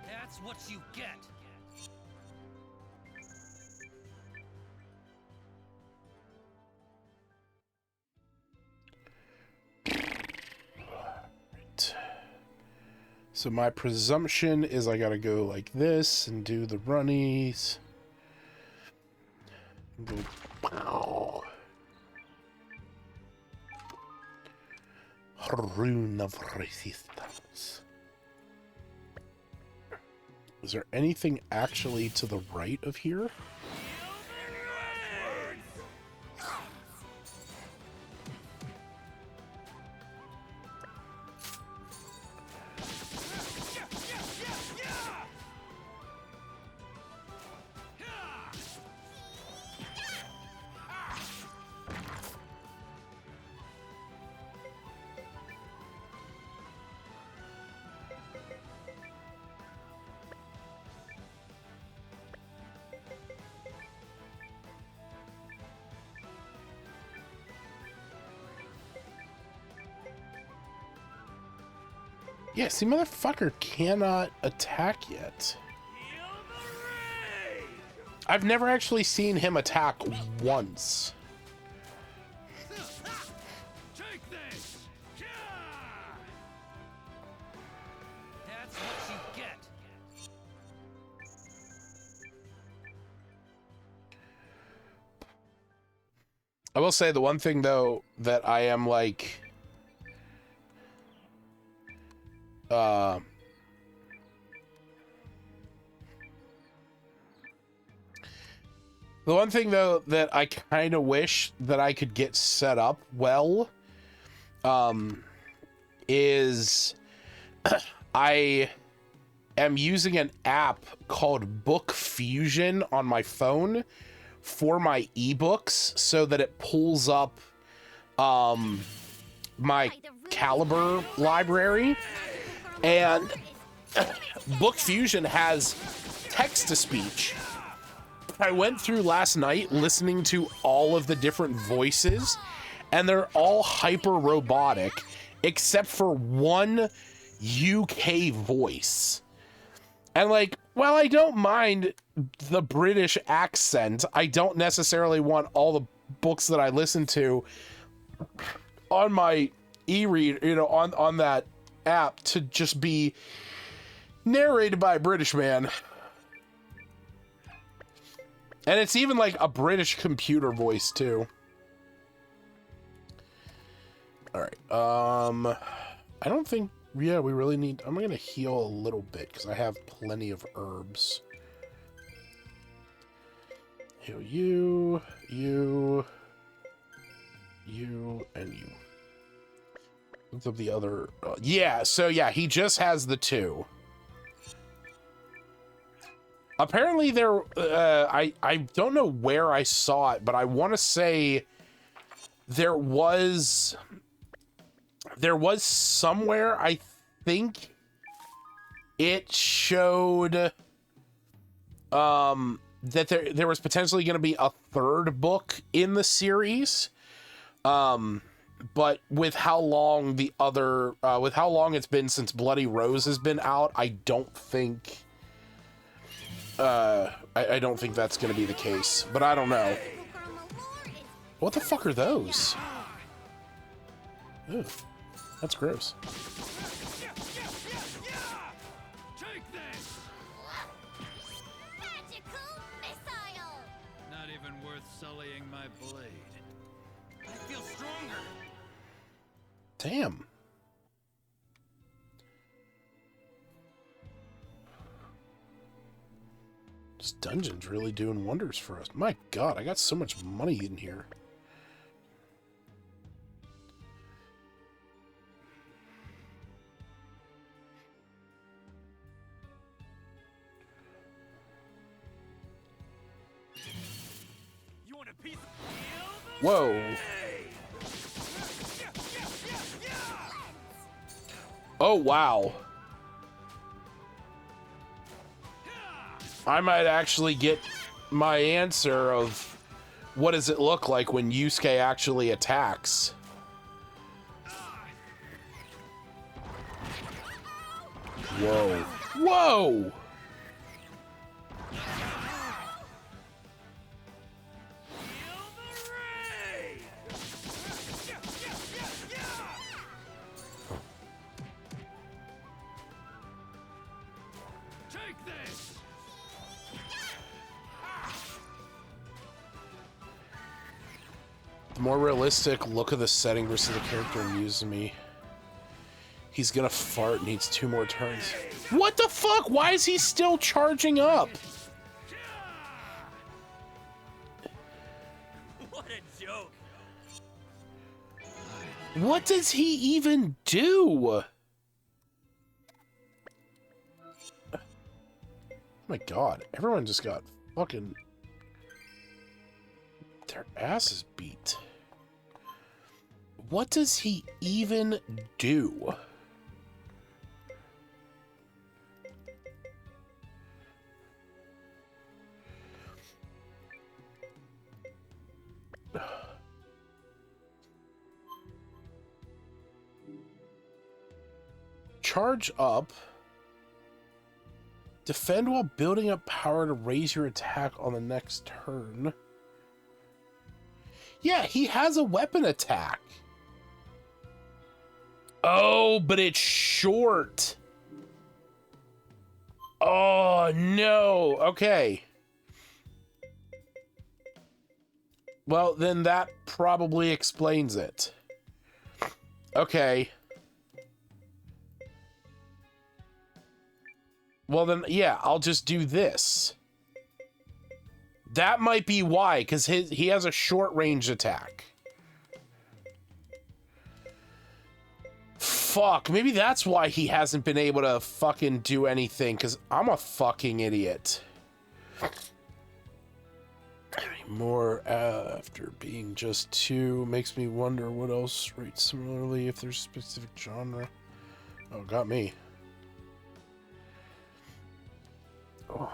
That's what you get. Right. So my presumption is I gotta go like this and do the runnies. Go, pow. Rune of resistance. Is there anything actually to the right of here? Yeah, see, motherfucker cannot attack yet. I've never actually seen him attack once. Take this! That's what you get. I will say the one thing, though, that I am like... the one thing, though, that I kind of wish that I could get set up well, is I am using an app called Book Fusion on my phone for my ebooks so that it pulls up my Caliber library, and Book Fusion has text-to-speech. I went through last night listening to all of the different voices, and they're all hyper robotic except for one UK voice. And like, while I don't mind the British accent, I don't necessarily want all the books that I listen to on my e-read, on that app to just be narrated by a British man. And it's even like a British computer voice too. All right. I don't think, yeah, we really need, I'm going to heal a little bit because I have plenty of herbs. Heal you, and you. Look up the other, yeah, so yeah, he just has the two. Apparently there, I don't know where I saw it, but I want to say there was somewhere, I think it showed that there was potentially going to be a third book in the series. but with how long it's been since Bloody Rose has been out, I don't think I don't think that's gonna be the case, but I don't know. What the fuck are those? Ugh, that's gross. Take this! Magical missile! Not even worth sullying my blade. I feel stronger. Damn. This dungeon's really doing wonders for us. My God, I got so much money in here. You want a piece of... Whoa. Oh, wow. I might actually get my answer of what does it look like when Yusuke actually attacks. Whoa. Whoa! Take this! The more realistic look of the setting versus the character amuses me. He's gonna fart, needs 2 more turns. What the fuck? Why is he still charging up? What a joke. What does he even do? Oh my God, everyone just got fucking their asses beat. What does he even do? Charge up. Defend while building up power to raise your attack on the next turn. Yeah, he has a weapon attack. Oh, but it's short. Oh, no. Okay. Well, then that probably explains it. Okay. Well, then, yeah, I'll just do this. That might be why, because he has a short-range attack. Fuck, maybe that's why he hasn't been able to fucking do anything, because I'm a fucking idiot. More after being just 2 makes me wonder what else rates similarly if there's a specific genre. Oh, got me. Oh.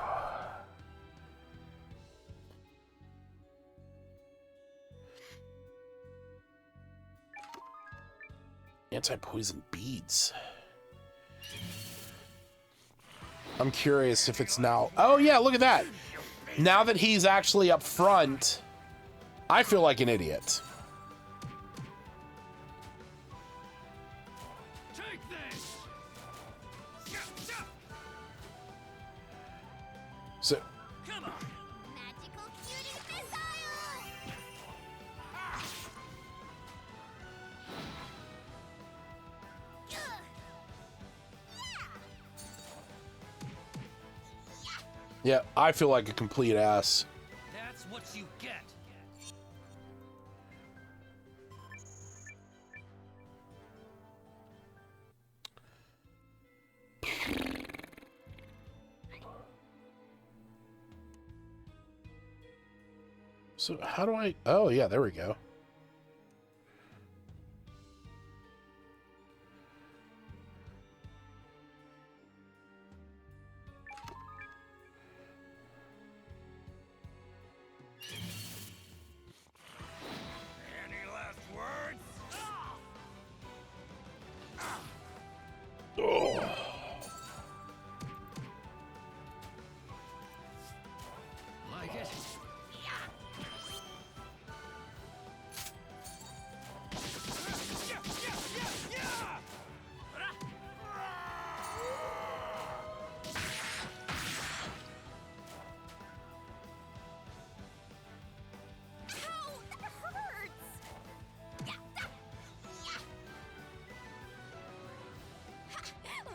Anti-poison beads. I'm curious if it's now... Oh, yeah, look at that. Now that he's actually up front, I feel like an idiot. Take this! So... Come on. Magical cutie missile! Yeah, I feel like a complete ass. That's what you get. So how do I... Oh, yeah, there we go. Any last words?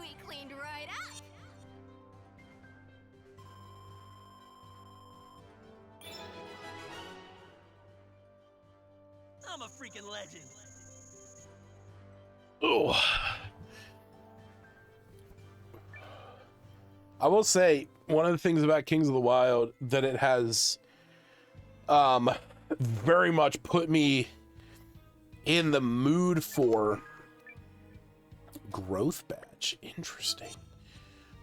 We cleaned right up. I'm a freaking legend. Oh. I will say one of the things about Kings of the Wild that it has very much put me in the mood for growth badge. Interesting.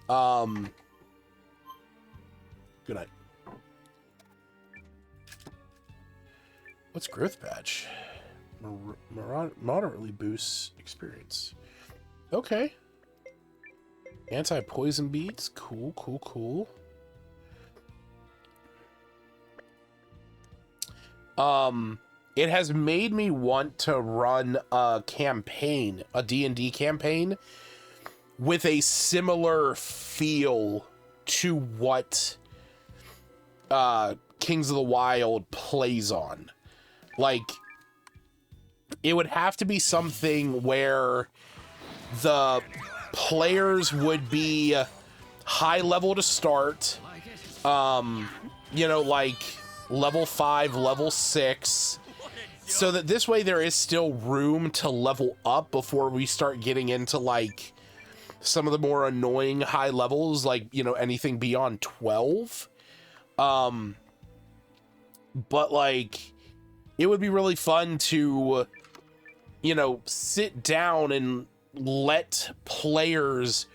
Good night. What's growth badge? Moderately boosts experience. Okay. Anti-poison beads. Cool, cool, cool. It has made me want to run a campaign, a D&D campaign, with a similar feel to what Kings of the Wild plays on. Like, it would have to be something where the players would be high level to start, you know, like level 5, level 6, so that this way there is still room to level up before we start getting into like some of the more annoying high levels, like, you know, anything beyond 12. But like, it would be really fun to, you know, sit down and let players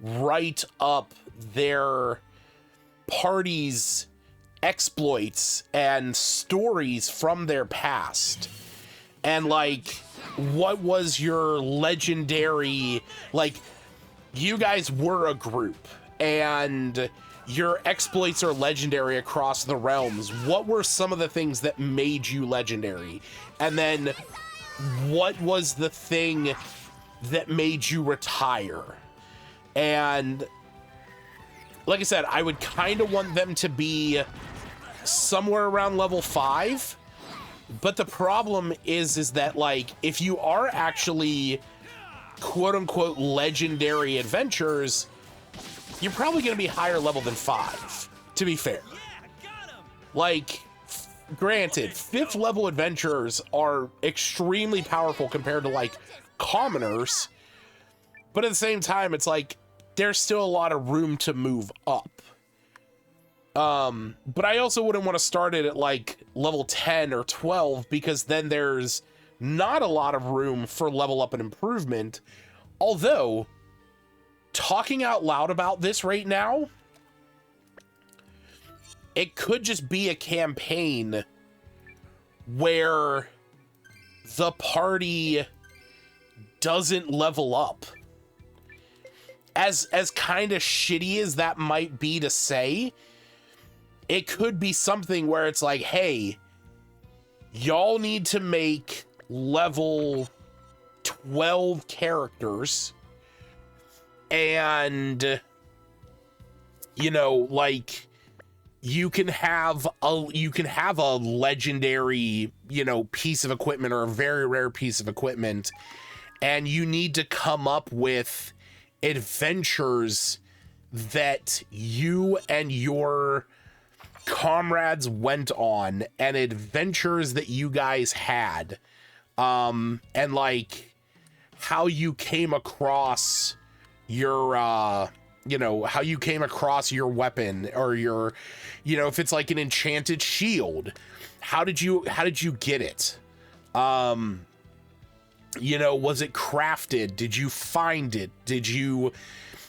write up their party's exploits and stories from their past. And like, what was your legendary, like, you guys were a group and your exploits are legendary across the realms. What were some of the things that made you legendary? And then what was the thing that made you retire? And like I said, I would kind of want them to be somewhere around level 5. But the problem is that, like, if you are actually quote unquote legendary adventurers, you're probably going to be higher level than 5, to be fair. Like, granted, 5th level adventurers are extremely powerful compared to like commoners, but at the same time, it's like there's still a lot of room to move up. But I also wouldn't want to start it at like level 10 or 12, because then there's not a lot of room for level up and improvement. Although, talking out loud about this right now, it could just be a campaign where the party doesn't level up. As kind of shitty as that might be to say, it could be something where it's like, hey, y'all need to make level 12 characters, and, you know, like, you can have a legendary, you know, piece of equipment or a very rare piece of equipment, and you need to come up with adventures that you and your comrades went on, and adventures that you guys had, and like how you came across your you know, how you came across your weapon, or your, you know, if it's like an enchanted shield, how did you get it? You know, was it crafted? Did you find it? Did you,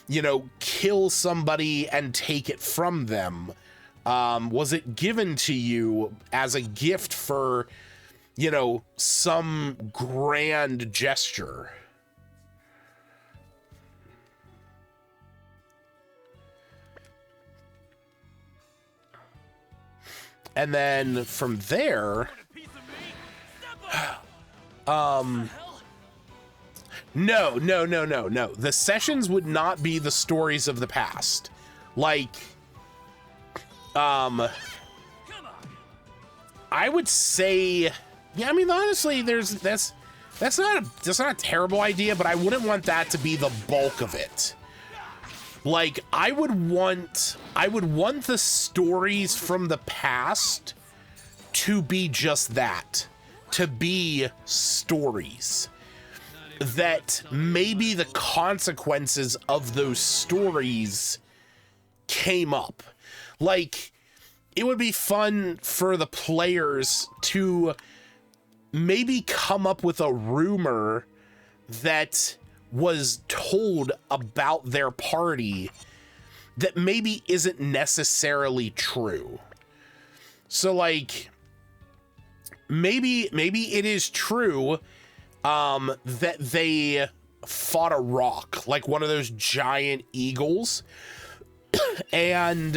you know, kill somebody and take it from them? Was it given to you as a gift for, you know, some grand gesture? And then from there, no. The sessions would not be the stories of the past. Like, I would say, yeah, I mean, honestly, that's That's not a terrible idea, but I wouldn't want that to be the bulk of it. Like, I would want the stories from the past to be just that, to be stories. That maybe the consequences of those stories came up. Like, it would be fun for the players to maybe come up with a rumor that was told about their party that maybe isn't necessarily true. So, like, maybe it is true that they fought a rock, like one of those giant eagles, and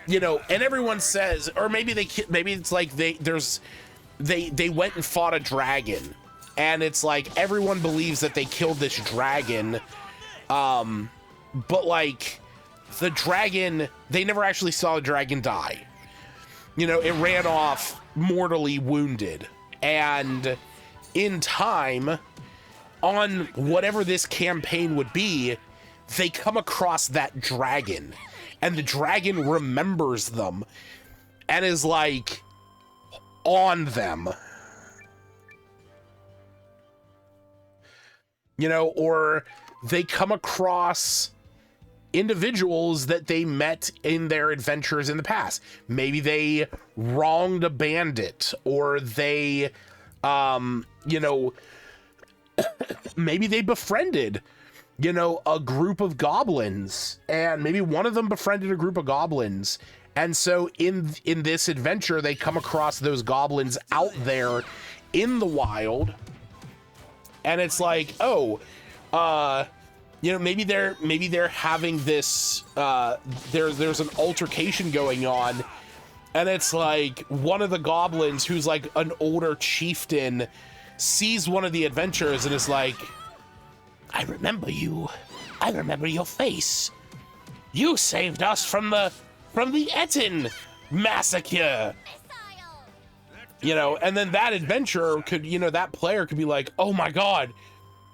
you know, and everyone says, or maybe it's like they went and fought a dragon, and it's like everyone believes that they killed this dragon, but like the dragon, they never actually saw a dragon die. You know, it ran off mortally wounded. And in time, on whatever this campaign would be, they come across that dragon. And the dragon remembers them and is like on them. You know, or they come across individuals that they met in their adventures in the past. Maybe they wronged a bandit, or they, you know, maybe they befriended, you know, a group of goblins, and maybe one of them befriended a group of goblins. And so in this adventure, they come across those goblins out there in the wild. And it's like, oh, you know, maybe they're having this, there's an altercation going on, and it's like one of the goblins who's like an older chieftain sees one of the adventurers and is like, I remember you. I remember your face. You saved us from the Etten massacre. You know, and then that adventurer could, you know, that player could be like, oh my God,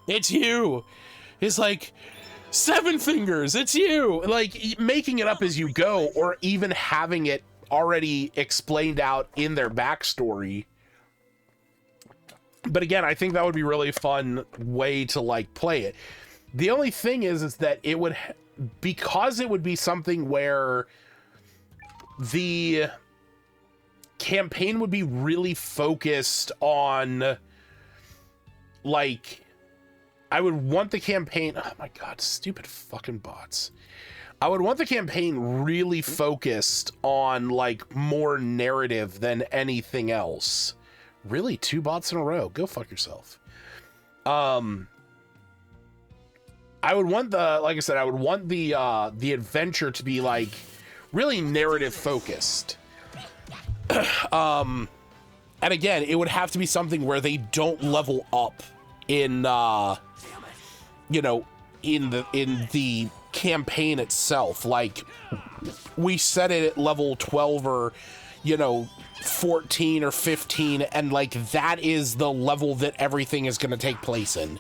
it's you. It's like, Seven Fingers, it's you. Like, making it up as you go, or even having it already explained out in their backstory. But again, I think that would be a really fun way to, like, play it. The only thing is that it would, because it would be something where the campaign would be really focused on, like, I would want the campaign, oh my God, stupid fucking bots. I would want the campaign really focused on, like, more narrative than anything else. Really? 2 bots in a row? Go fuck yourself. I would want like I said, I would want the adventure to be, like, really narrative focused. And again, it would have to be something where they don't level up in, you know, in the campaign itself. Like, we set it at level 12 or, you know, 14 or 15, and like that is the level that everything is going to take place in.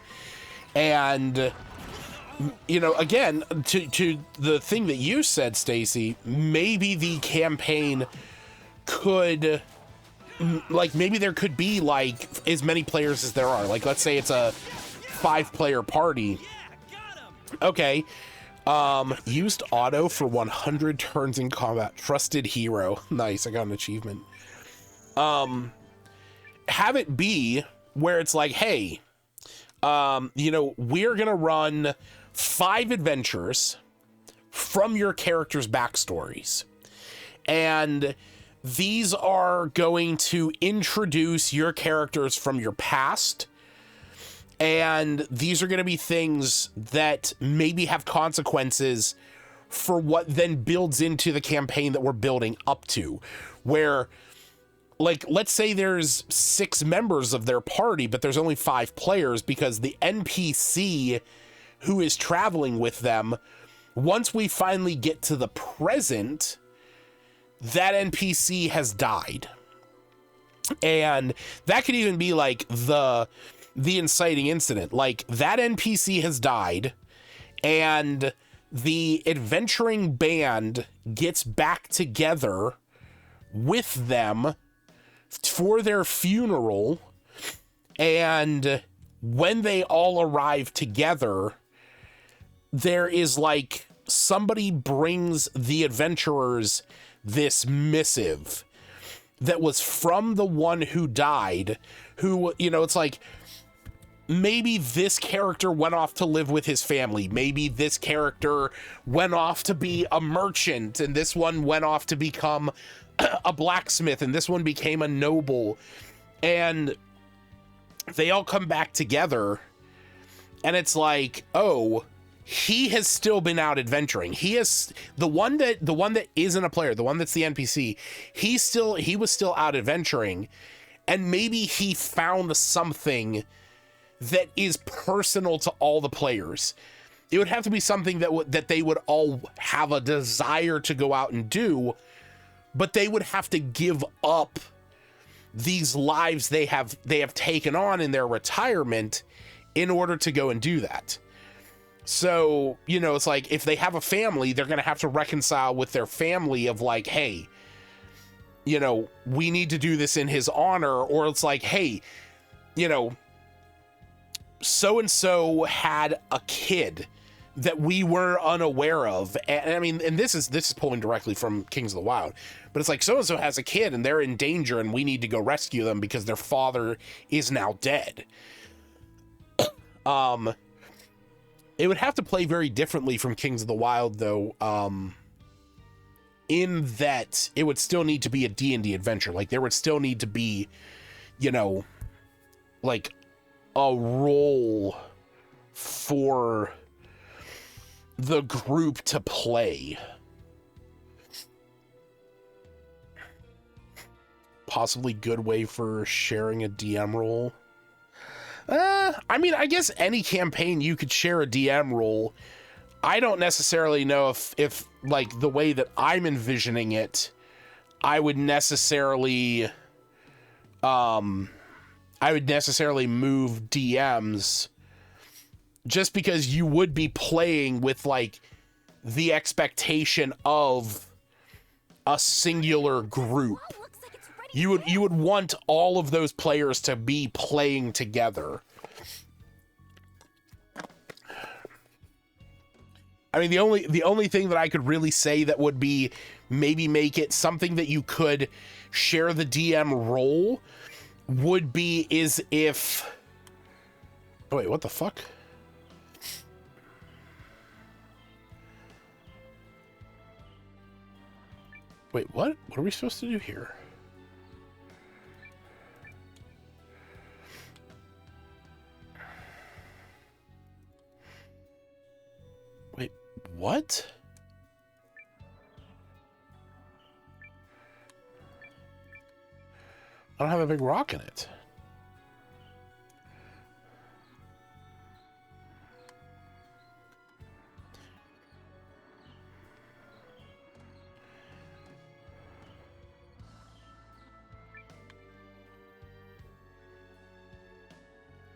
And, you know, again, to the thing that you said, Stacy, maybe the campaign could, like, maybe there could be like as many players as there are. Like, let's say it's a 5-player party. Okay. Used auto for 100 turns in combat. Trusted hero. Nice, I got an achievement. Have it be where it's like, hey, you know, we're gonna run 5 adventures from your characters' backstories, and these are going to introduce your characters from your past, and these are going to be things that maybe have consequences for what then builds into the campaign that we're building up to, where, like, let's say there's 6 members of their party, but there's only 5 players because the NPC who is traveling with them, once we finally get to the present, that NPC has died. And that could even be like the inciting incident. Like, that NPC has died, and the adventuring band gets back together with them for their funeral, and when they all arrive together, there is like somebody brings the adventurers this missive that was from the one who died, who, you know, it's like, maybe this character went off to live with his family. Maybe this character went off to be a merchant, and this one went off to become a blacksmith, and this one became a noble. And they all come back together, and it's like, oh, he has still been out adventuring. He is the one that isn't a player, the one that's the NPC. He was still out adventuring, and maybe he found something that is personal to all the players. It would have to be something that they would all have a desire to go out and do, but they would have to give up these lives they have taken on in their retirement in order to go and do that. So, you know, it's like, if they have a family, they're going to have to reconcile with their family of like, hey, you know, we need to do this in his honor. Or it's like, hey, you know, so-and-so had a kid that we were unaware of. And I mean, and this is pulling directly from Kings of the Wild, but it's like, so-and-so has a kid and they're in danger and we need to go rescue them because their father is now dead. It would have to play very differently from Kings of the Wild, though, in that it would still need to be a D&D adventure. Like, there would still need to be, you know, like, a role for the group to play. Possibly good way for sharing a DM role. I mean, I guess any campaign you could share a DM role. I don't necessarily know if like the way that I'm envisioning it, I would necessarily move DMs, just because you would be playing with like the expectation of a singular group. You would want all of those players to be playing together. I mean, the only thing that I could really say that would be maybe make it something that you could share the DM role would be is if... Oh, wait, what the fuck? Wait, what? What are we supposed to do here? Wait, what? I don't have a big rock in it.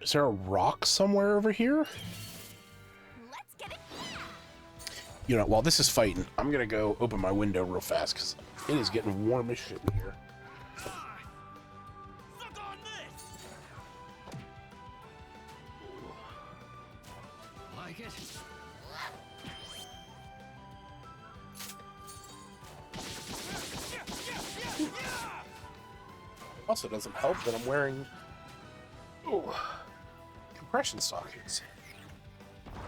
Is there a rock somewhere over here? Let's get it. You know, while this is fighting, I'm gonna go open my window real fast because it is getting warm as shit in here. Like it? Also doesn't help that I'm wearing compression stockings.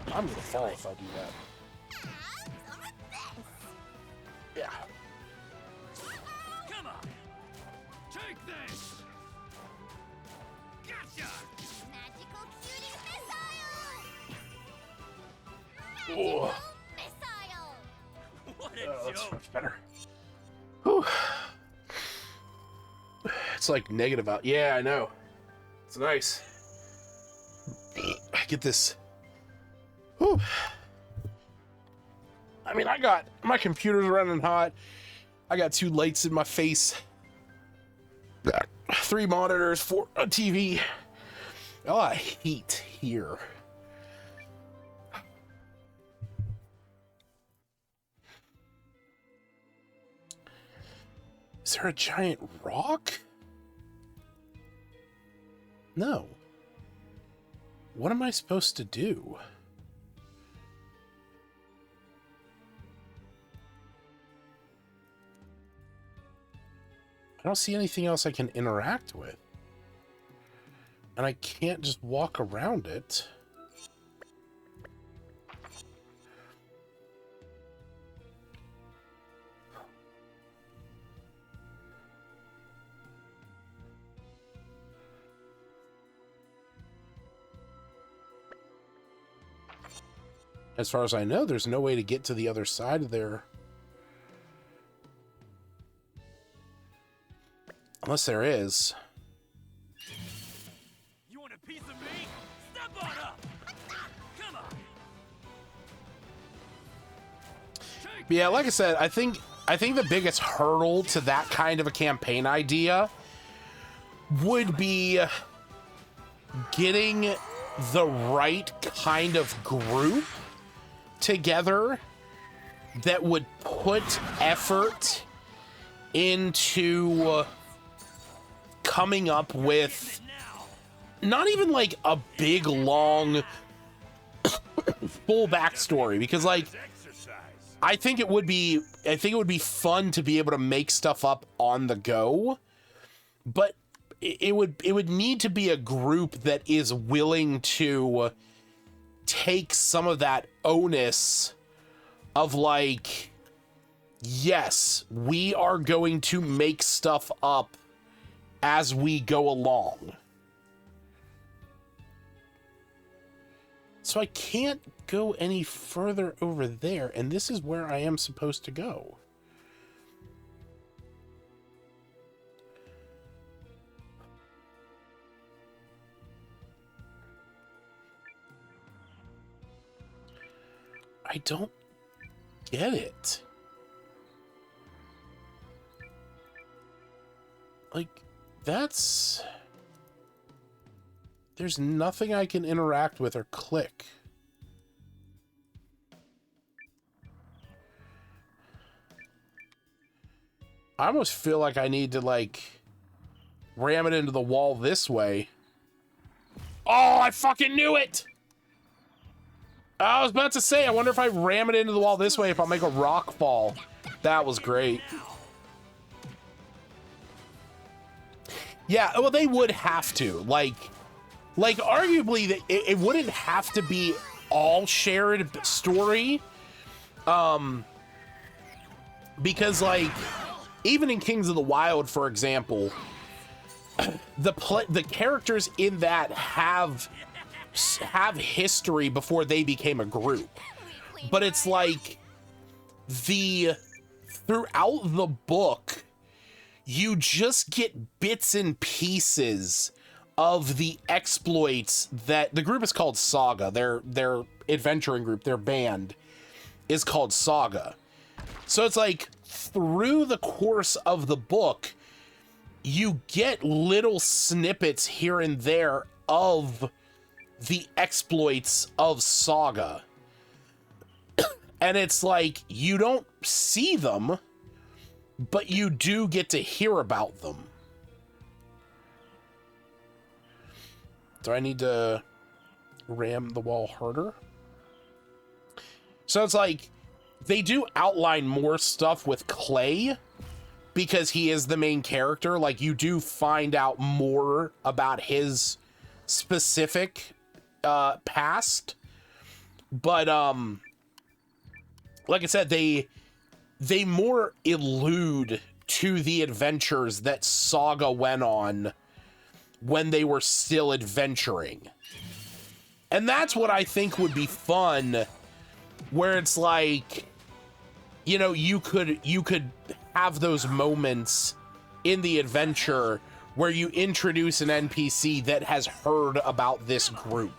I'm gonna fall if I do that. Yeah. Come on! Take this! Gotcha! Magical cutie missile! Oh, Missile! What a that's joke! much better. Whew. It's like negative out. Yeah, I know. It's nice. I get this. Whew. I mean, I got my computer's running hot. I got 2 lights in my face. 3 monitors, 4 a TV. A lot of heat here. Is there a giant rock? No. What am I supposed to do? I don't see anything else I can interact with. And I can't just walk around it. As far as I know, there's no way to get to the other side of there. Unless there is. You want a piece of me? Step on up! Come on! But yeah, like I said, I think the biggest hurdle to that kind of a campaign idea would be getting the right kind of group together that would put effort into coming up with not even like a big long full backstory, because like I think it would be fun to be able to make stuff up on the go, but it would need to be a group that is willing to take some of that onus of like, yes, we are going to make stuff up as we go along. So I can't go any further over there, and this is where I am supposed to go. I don't get it. Like, there's nothing I can interact with or click. I almost feel like I need to, like, ram it into the wall this way. Oh, I fucking knew it! I was about to say, I wonder if I ram it into the wall this way, if I'll make a rock fall. That was great. Yeah, well, they would have to. Like arguably, it wouldn't have to be all shared story. Because, like, even in Kings of the Wild, for example, the characters in that have history before they became a group. But it's like throughout the book, you just get bits and pieces of the exploits that the group is called Saga. Their adventuring group, their band is called Saga. So it's like through the course of the book, you get little snippets here and there of the exploits of Saga. And it's like, you don't see them, but you do get to hear about them. Do I need to ram the wall harder? So it's like, they do outline more stuff with Clay because he is the main character. Like, you do find out more about his specific past. But like I said, they more allude to the adventures that Saga went on when they were still adventuring. And that's what I think would be fun, where it's like, you know, you could have those moments in the adventure where you introduce an NPC that has heard about this group.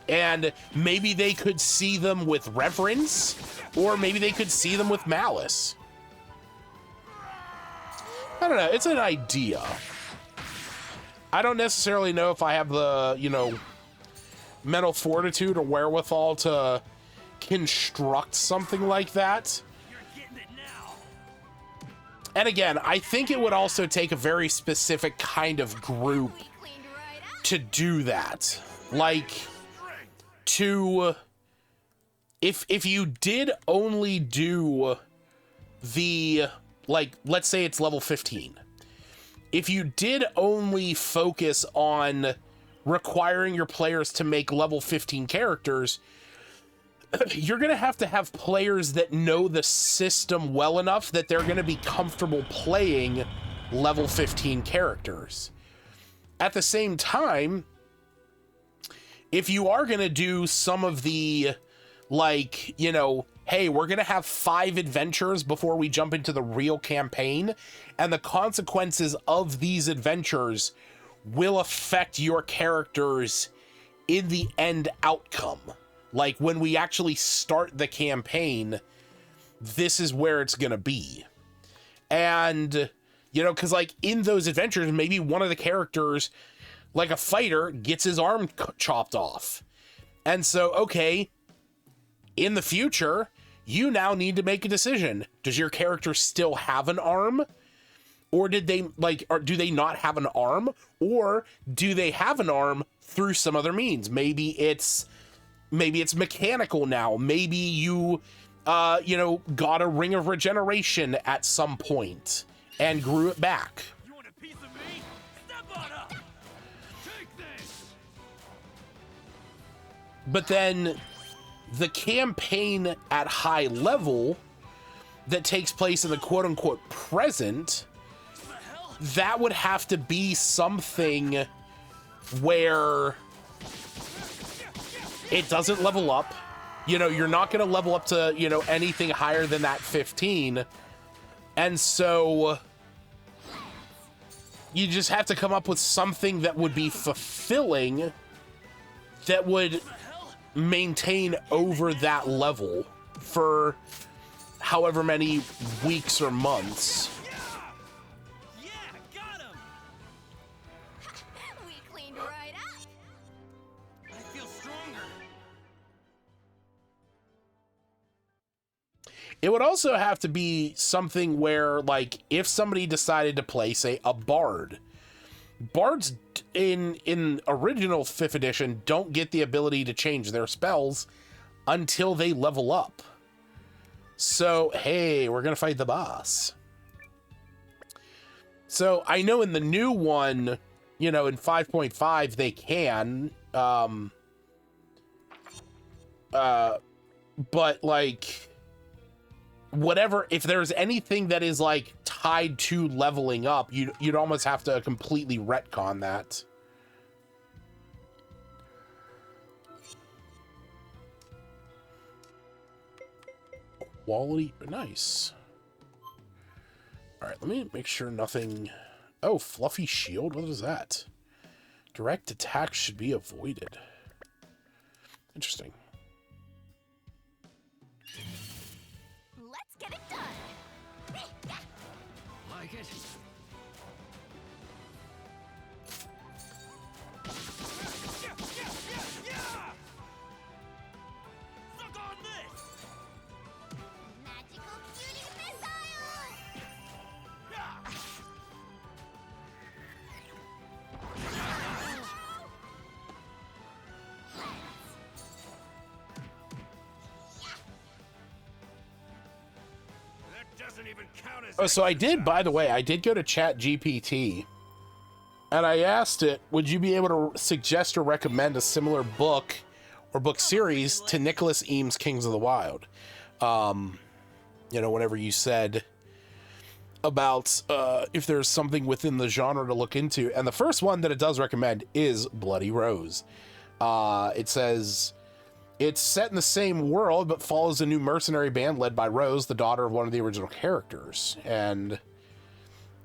And maybe they could see them with reverence, or maybe they could see them with malice. I don't know. It's an idea. I don't necessarily know if I have the, you know, mental fortitude or wherewithal to construct something like that. You're getting it now. And again, I think it would also take a very specific kind of group We cleaned right up. to do that. Like, to... If you did only do the, like, let's say it's level 15. If you did only focus on requiring your players to make level 15 characters, you're going to have players that know the system well enough that they're going to be comfortable playing level 15 characters. At the same time, if you are going to do some of the, like, you know, hey, we're going to have 5 adventures before we jump into the real campaign, and the consequences of these adventures will affect your characters in the end outcome. Like, when we actually start the campaign, this is where it's going to be. And, you know, because, like, in those adventures, maybe one of the characters, like a fighter, gets his arm chopped off. And so, okay, in the future, you now need to make a decision. Does your character still have an arm? Or did they, like, or do they not have an arm? Or do they have an arm through some other means? Maybe it's mechanical now. Maybe you, you know, got a ring of regeneration at some point and grew it back. You want a piece of me? Step on up. Take this. But then the campaign at high level that takes place in the quote-unquote present, that would have to be something where it doesn't level up. You know, you're not going to level up to, you know, anything higher than that 15. And so you just have to come up with something that would be fulfilling, that would maintain over that level for however many weeks or months. Yeah, got him. We cleaned right up. I feel stronger. It would also have to be something where, like, if somebody decided to play, say, a bard. Bards in original 5th edition don't get the ability to change their spells until they level up. So, hey, we're going to fight the boss. So, I know in the new one, you know, in 5.5, they can. But, like, whatever, if there's anything that is, like, tied to leveling up, you'd almost have to completely retcon that. Quality, nice. All right, let me make sure nothing. Oh, fluffy shield, what is that? Direct attack should be avoided. Interesting. Let's get it done. Like it? Suck on this. Magical cutie missile. That doesn't even count as. Oh, so I did, by the way, I did go to Chat GPT, and I asked it, would you be able to suggest or recommend a similar book or book series to Nicholas Eames' Kings of the Wild? You know, whenever you said about if there's something within the genre to look into. And the first one that it does recommend is Bloody Rose. It says, it's set in the same world, but follows a new mercenary band led by Rose, the daughter of one of the original characters. And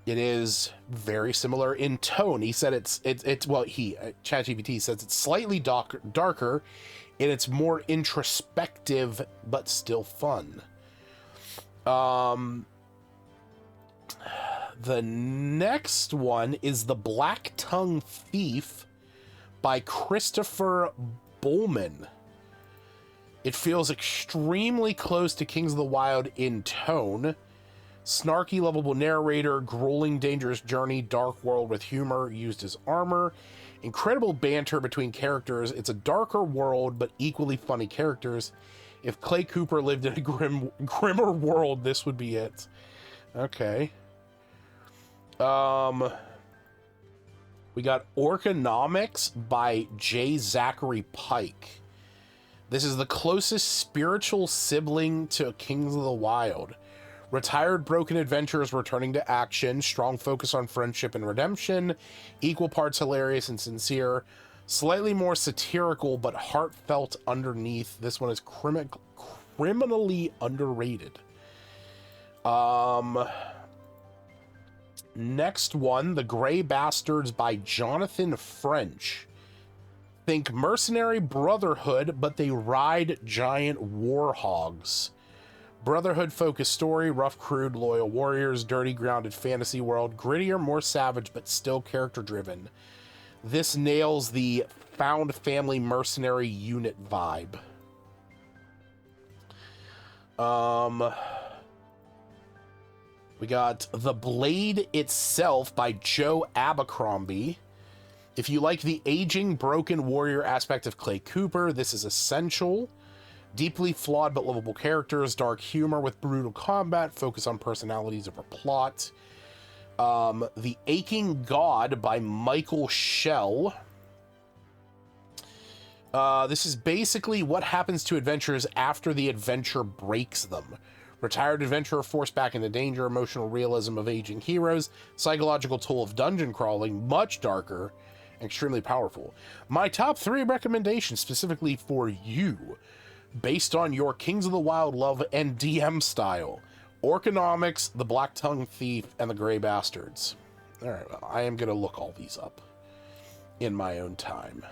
it is very similar in tone. He said ChatGPT says it's slightly darker, and it's more introspective, but still fun. The next one is The Black Tongue Thief by Christopher Bowman. It feels extremely close to Kings of the Wild in tone. Snarky, lovable narrator, grueling, dangerous journey, dark world with humor used as armor, incredible banter between characters. It's a darker world, but equally funny characters. If Clay Cooper lived in a grimmer world, this would be it. Okay. We got Orconomics by J. Zachary Pike. This is the closest spiritual sibling to Kings of the Wild. Retired broken adventurers returning to action, strong focus on friendship and redemption, equal parts hilarious and sincere, slightly more satirical but heartfelt underneath. This one is criminally underrated. Next one, The Grey Bastards by Jonathan French. Think Mercenary Brotherhood, but they ride giant war hogs. Brotherhood-focused story, rough, crude, loyal warriors, dirty, grounded fantasy world, grittier, more savage, but still character-driven. This nails the found family mercenary unit vibe. We got The Blade Itself by Joe Abercrombie. If you like the aging, broken warrior aspect of Clay Cooper, this is essential. Deeply flawed but lovable characters, dark humor with brutal combat, focus on personalities over plot. The Aching God by Michael Schell. This is basically what happens to adventurers after the adventure breaks them. Retired adventurer forced back into danger, emotional realism of aging heroes, psychological toll of dungeon crawling, much darker, extremely powerful. My top 3 recommendations specifically for you, based on your Kings of the Wild love and DM style. Orconomics, The Black Tongue Thief, and The Grey Bastards. Alright, well, I am going to look all these up in my own time.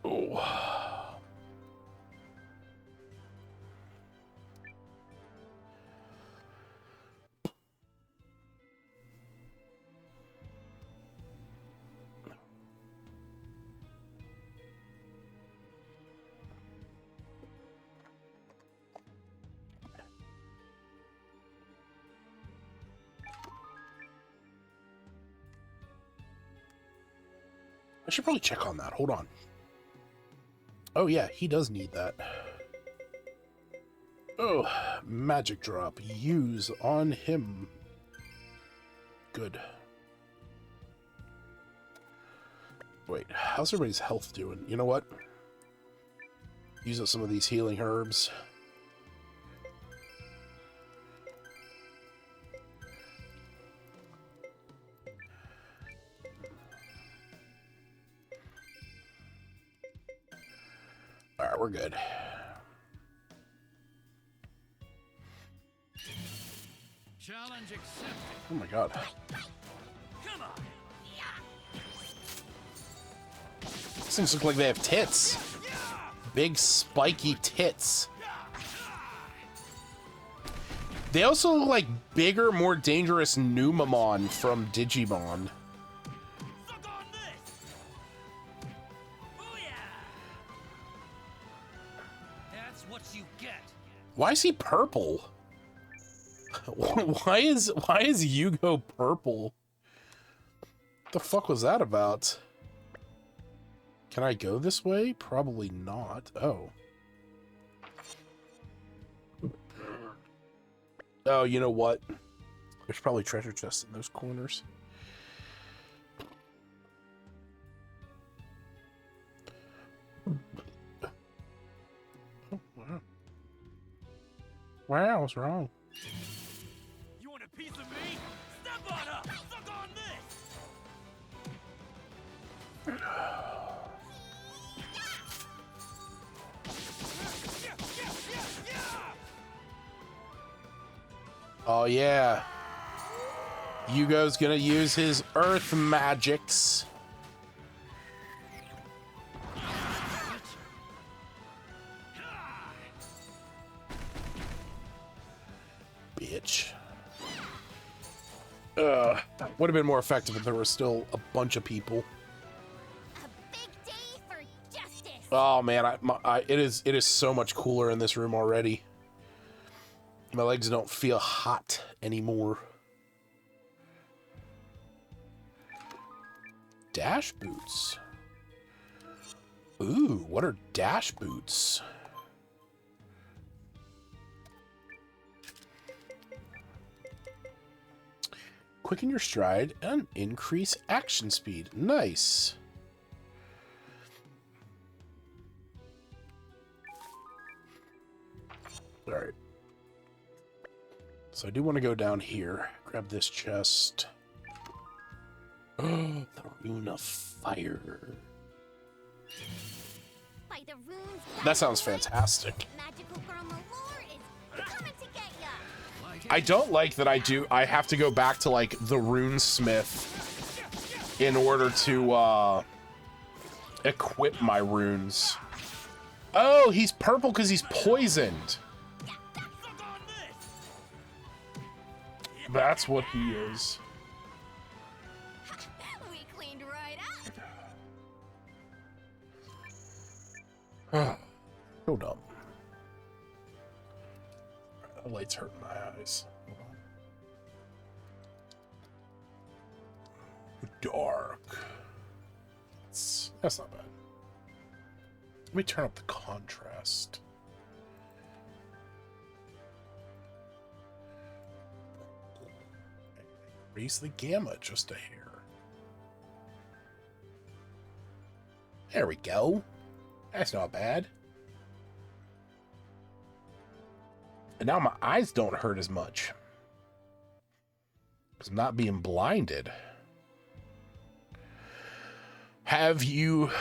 Oh. I should probably check on that. Hold on. Oh yeah, he does need that. Oh, magic drop. Use on him. Good. Wait, how's everybody's health doing? You know what? Use up some of these healing herbs. Alright, we're good. Challenge accepted. Oh my god. Come on. These things look like they have tits. Big spiky tits. They also look like bigger, more dangerous Numamon from Digimon. Why is he purple? Why is Yugo purple? What the fuck was that about? Can I go this way? Probably not. Oh. Oh, you know what? There's probably treasure chests in those corners. Oh, wow. Wow, what's wrong? You want a piece of me? Step on up! Suck on this! Oh yeah. Yugo's gonna use his earth magics. bitch. Would have been more effective if there were still a bunch of people. A big day for justice. Oh man, it is so much cooler in this room already. My legs don't feel hot anymore. Dash boots. Ooh, what are dash boots? Quicken your stride and increase action speed. Nice. All right. So I do want to go down here, grab this chest. Oh, the Rune of Fire. By the runes That sounds fantastic. magical girl Malore is coming to get ya. I don't like that I have to go back to like the runesmith in order to equip my runes. Oh, he's purple because he's poisoned. That's what he is. We cleaned right up. So dumb. The light's hurting my eyes. Dark. That's not bad. Let me turn up the contrast. Raise the gamma just a hair. There we go. That's not bad. And now my eyes don't hurt as much. Because I'm not being blinded. Have you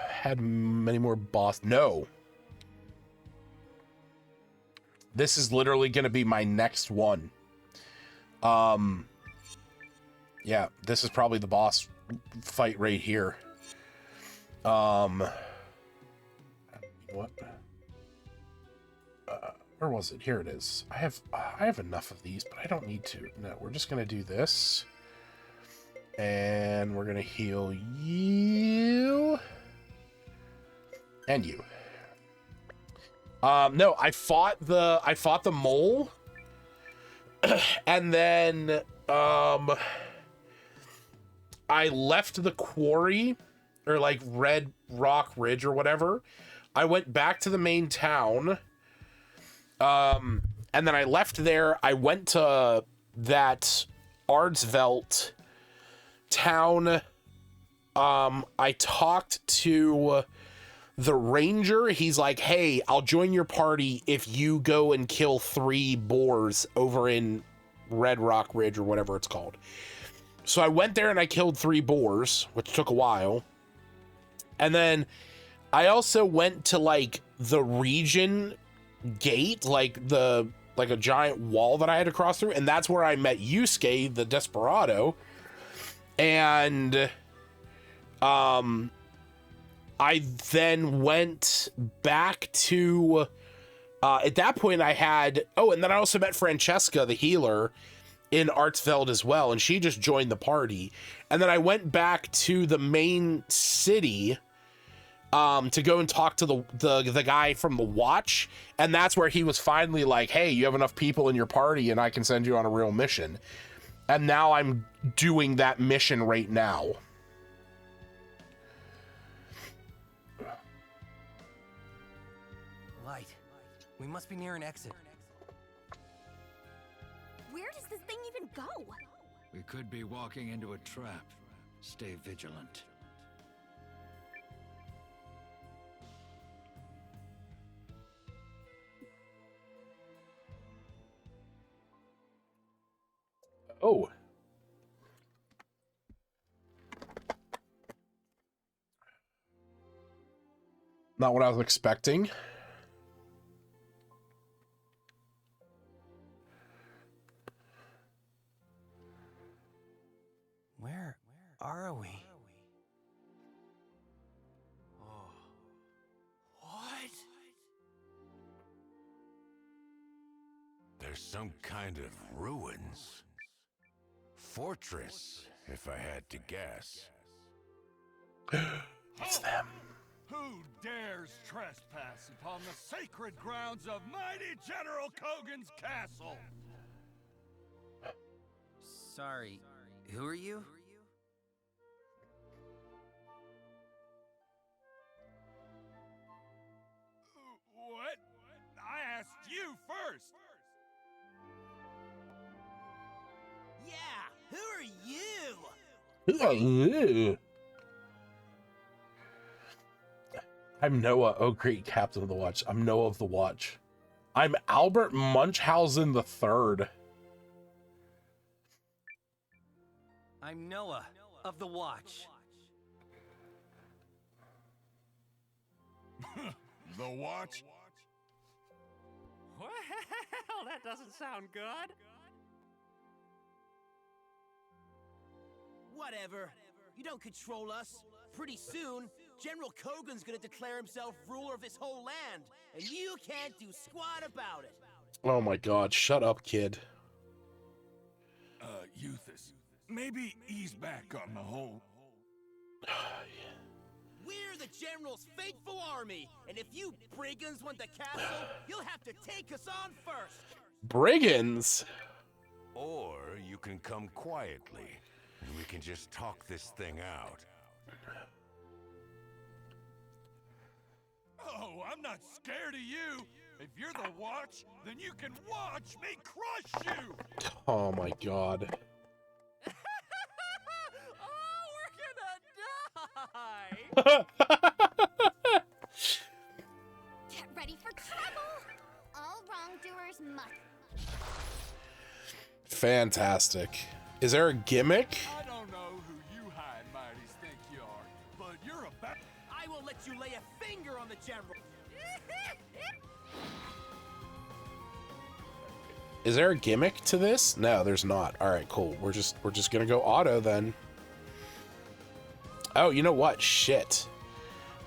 had many more boss? No. This is literally going to be my next one. Yeah, this is probably the boss fight right here. What? Where was it? Here it is. I have enough of these, but I don't need to. No, we're just gonna do this. And we're gonna heal you. And you. No, I fought the mole. And then I left the quarry, or like Red Rock Ridge or whatever. I went back to the main town. And then I left there. I went to that Ardsvelt town. I talked to the ranger. He's like, hey, I'll join your party if you go and kill 3 boars over in Red Rock Ridge or whatever it's called. So I went there and I killed 3 boars, which took a while. And then I also went to like the region gate, like a giant wall that I had to cross through, and that's where I met Yusuke, the desperado. And I then went back to at that point I had and then I also met Francesca, the healer, in Artsfeld as well, and she just joined the party. And then I went back to the main city to go and talk to the guy from the watch, and that's where he was finally like, hey, you have enough people in your party and I can send you on a real mission. And now I'm doing that mission right now. Light. We must be near an exit. Where does this thing even go? We could be walking into a trap. Stay vigilant. Oh. Not what I was expecting. Where are we? Oh. What? There's some kind of ruins. Fortress, if I had to guess. It's them. Who dares trespass upon the sacred grounds of mighty General Kogan's castle? Sorry, who are you? What? I asked you first. Yeah, who are you? Who are you? I'm Noah, oh great captain of the watch. I'm Noah of the watch. I'm Albert Munchausen the Third. I'm Noah of the Watch. The watch? Well, that doesn't sound good. Whatever. You don't control us. Pretty soon, General Kogan's gonna declare himself ruler of this whole land, and you can't do squat about it. Oh my god, shut up, kid. Euthus, maybe ease back on the whole. We're the General's faithful army, and if you brigands want the castle, you'll have to take us on first. Brigands? Or you can come quietly, and we can just talk this thing out. Oh, I'm not scared of you. If you're the watch, then you can watch me crush you. Oh my god. Oh, we're gonna die! Get ready for trouble! All wrongdoers must. Fantastic. Is there a gimmick? I don't know who you high and mighties think you are, but you're a bad. I won't let you lay a finger on the General. Is there a gimmick to this? No, there's not. All right, cool. We're just gonna go auto then. Oh, you know what? Shit.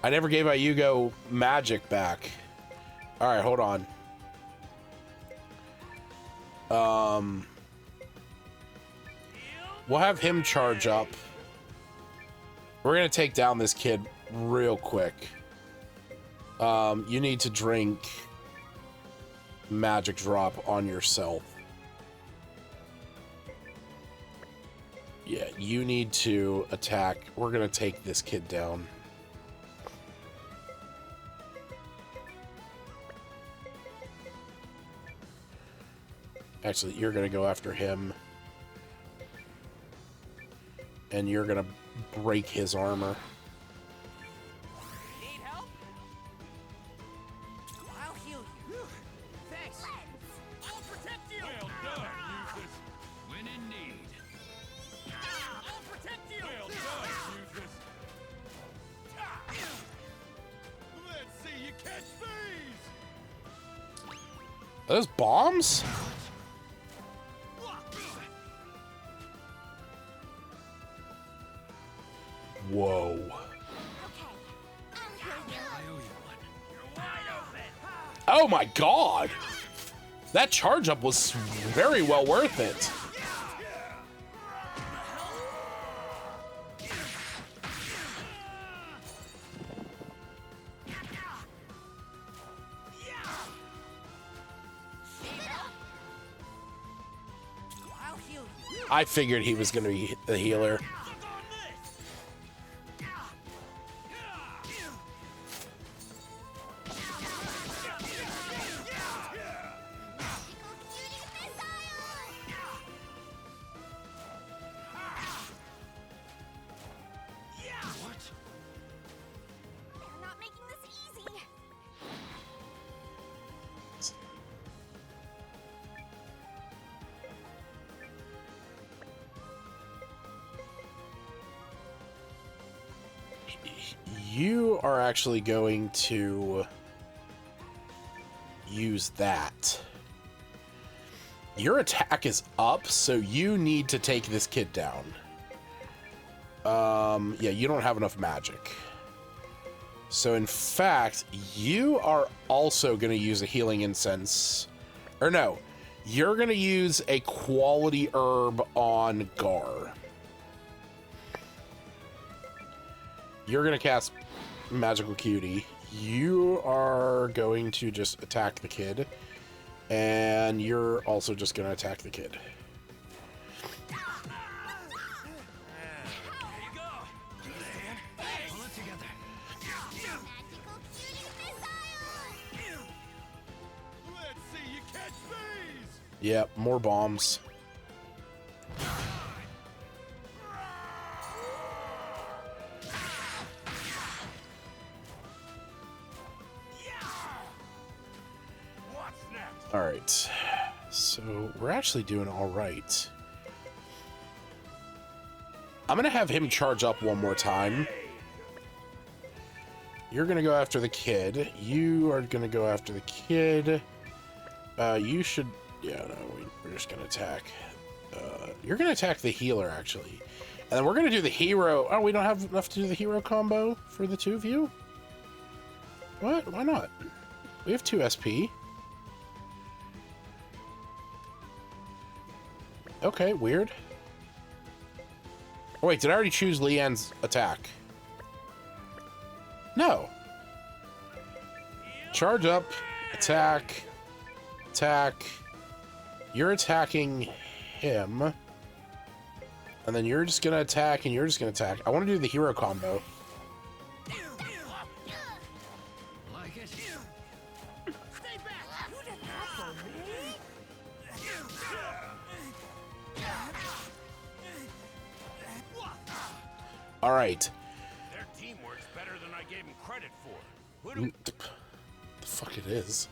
I never gave Eiyuden magic back. All right, hold on. We'll have him charge up. We're gonna take down this kid real quick. You need to drink magic drop on yourself. Yeah, you need to attack. We're gonna take this kid down. Actually, you're gonna go after him. And you're gonna break his armor. Need help? I'll heal you. Thanks. I'll protect you. Well done, Euthus. When in need. I'll protect you. Well done, Euthus. Let's see you catch these. Are those bombs? Whoa. Okay, I'll heal you. Oh my god! That charge up was very well worth it. I'll heal you. I figured he was gonna be the healer. They're not making this easy. You are actually going to use that. Your attack is up, so you need to take this kid down. Yeah, you don't have enough magic. So in fact, you are also going to use a healing incense. Or no, You're going to use a quality herb on Gar. You're going to cast Magical Cutie. You are going to just attack the kid. And you're also just going to attack the kid. Yep, more bombs. All right, so we're actually doing all right. I'm gonna have him charge up one more time. You're gonna go after the kid. You are gonna go after the kid. You should. Yeah, no, we're just gonna attack. You're gonna attack the healer, actually. And then we're gonna do the hero. Oh, we don't have enough to do the hero combo for the two of you? What? Why not? We have 2 SP. Okay, weird. Oh, wait, did I already choose Leanne's attack? No. Charge up, attack, attack. You're attacking him. And then you're just gonna attack and you're just gonna attack. I want to do the hero combo. Like it. Stay back! You did not for me! All right. Their teamwork's better than I gave them credit for. Who do The fuck it is.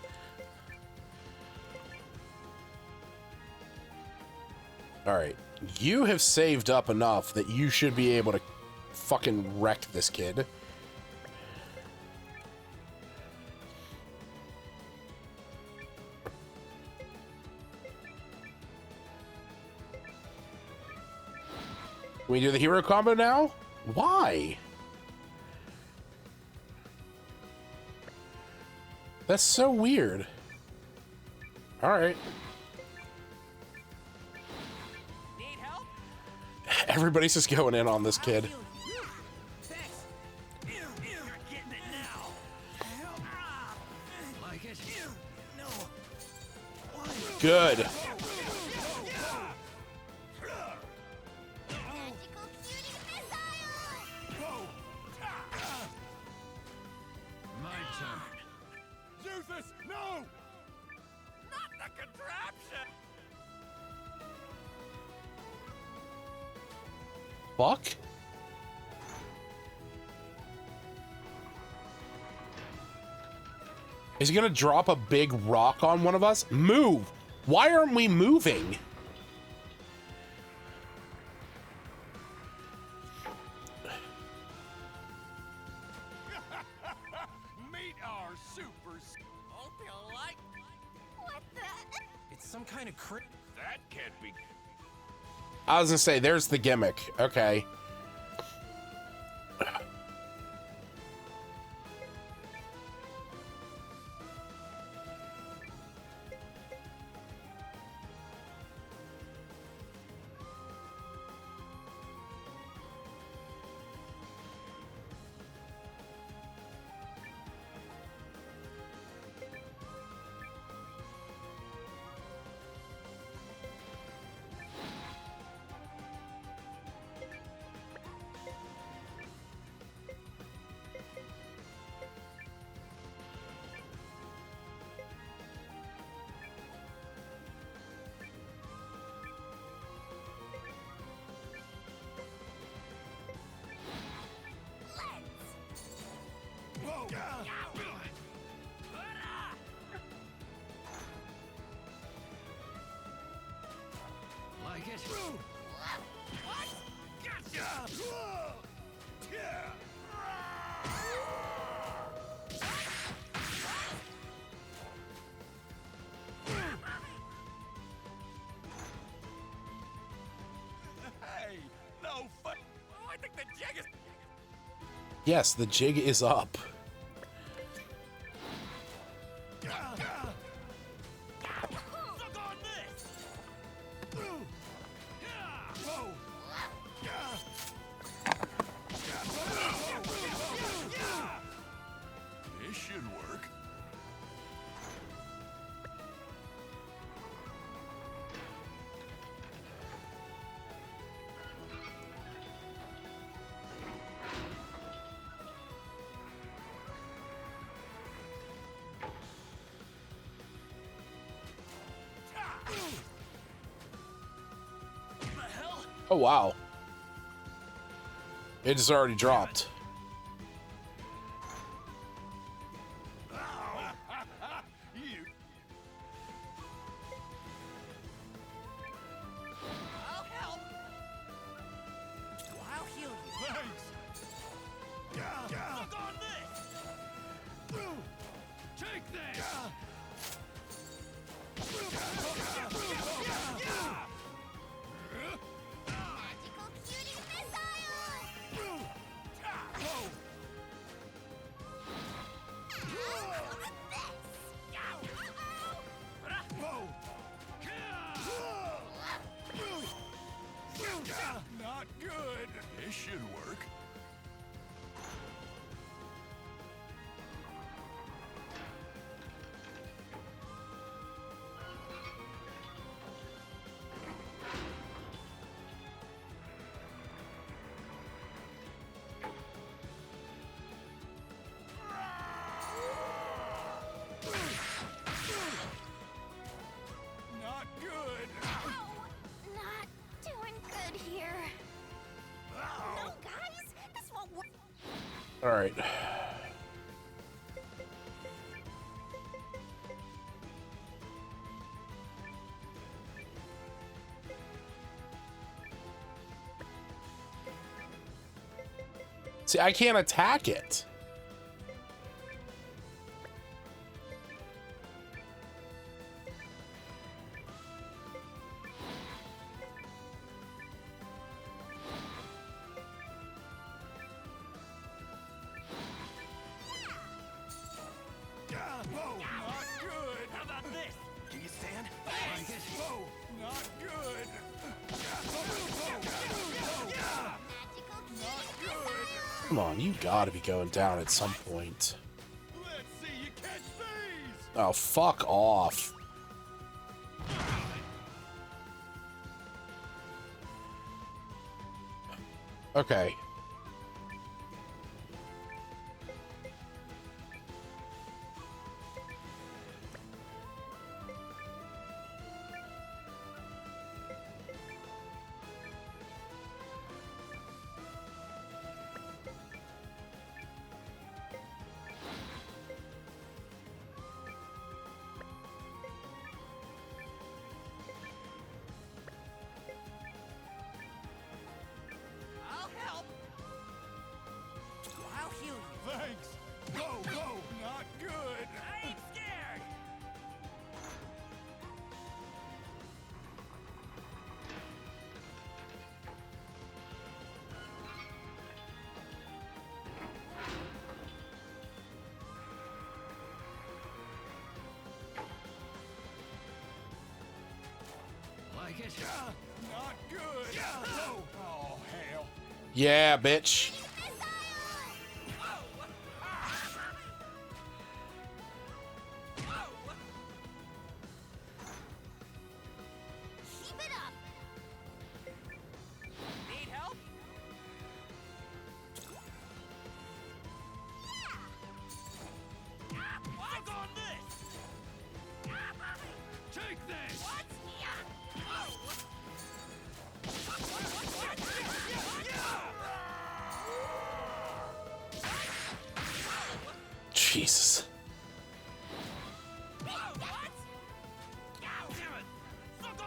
All right. You have saved up enough that you should be able to fucking wreck this kid. We do the hero combo now? Why? That's so weird. All right. Need help? Everybody's just going in on this kid. Thanks. You're getting it now. Like it. No. Good. Magical cutie missile! My turn. Zeus, no! Not the contraption! Fuck? Is he gonna drop a big rock on one of us? Move! Why aren't we moving? Meet our super... Hope you like. What the? It's some kind of crit. that can't be... I was gonna say, there's the gimmick. Okay. Like it. Hey, no fun. Oh, I think the jig is... Yes, the jig is up. Suck on this! This should work. Oh, wow. It just already dropped. You. I'll help. I'll heal you. Thanks. Look on this. Take this. Magical cutie missile! Not good. This should work. Not good. Not doing good here. No, guys, this won't work. All right. See, I can't attack it. Whoa, not good. How about this? Can you stand? Whoa, not good. Magical cutie Not good. Come on, you gotta be going down at some point. Let's see you catch these. Oh, fuck off. Okay. I'll help. I'll heal you. Thanks. Whoa, not good. I ain't scared. Like it? Not good. Whoa. Oh, hell. Yeah, bitch. Keep it up. Need help? Look on this. Take this. What? Jesus.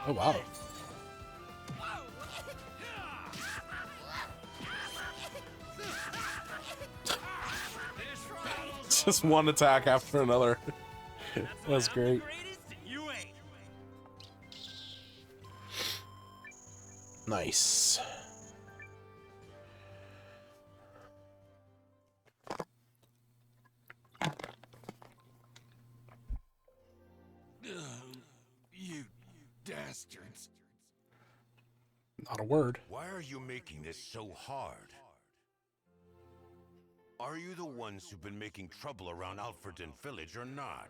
Oh, wow. Just one attack after another. That's great. You ain't. Nice. You dastards. Not a word. Why are you making this so hard? Are you the ones who've been making trouble around Alfredton Village or not?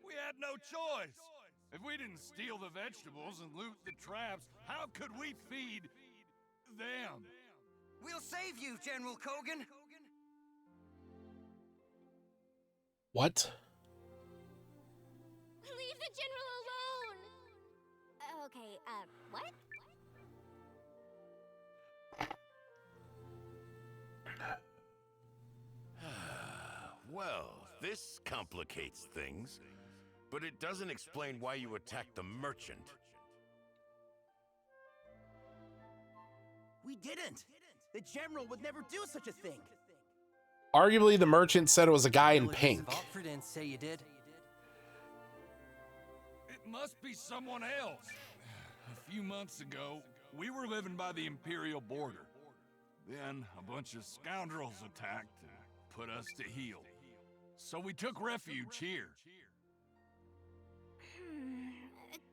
We had no choice. If we didn't steal the vegetables and loot the traps, how could we feed them? We'll save you, General Kogan. What? Leave the general alone! Okay, what? Well, this complicates things, but it doesn't explain why you attacked the merchant. We didn't. The general would never do such a thing. Arguably, the merchant said it was a guy in Villagers pink. of Alfred didn't say you did. It must be someone else. A few months ago, we were living by the Imperial border. Then a bunch of scoundrels attacked and put us to heel. So we took refuge here.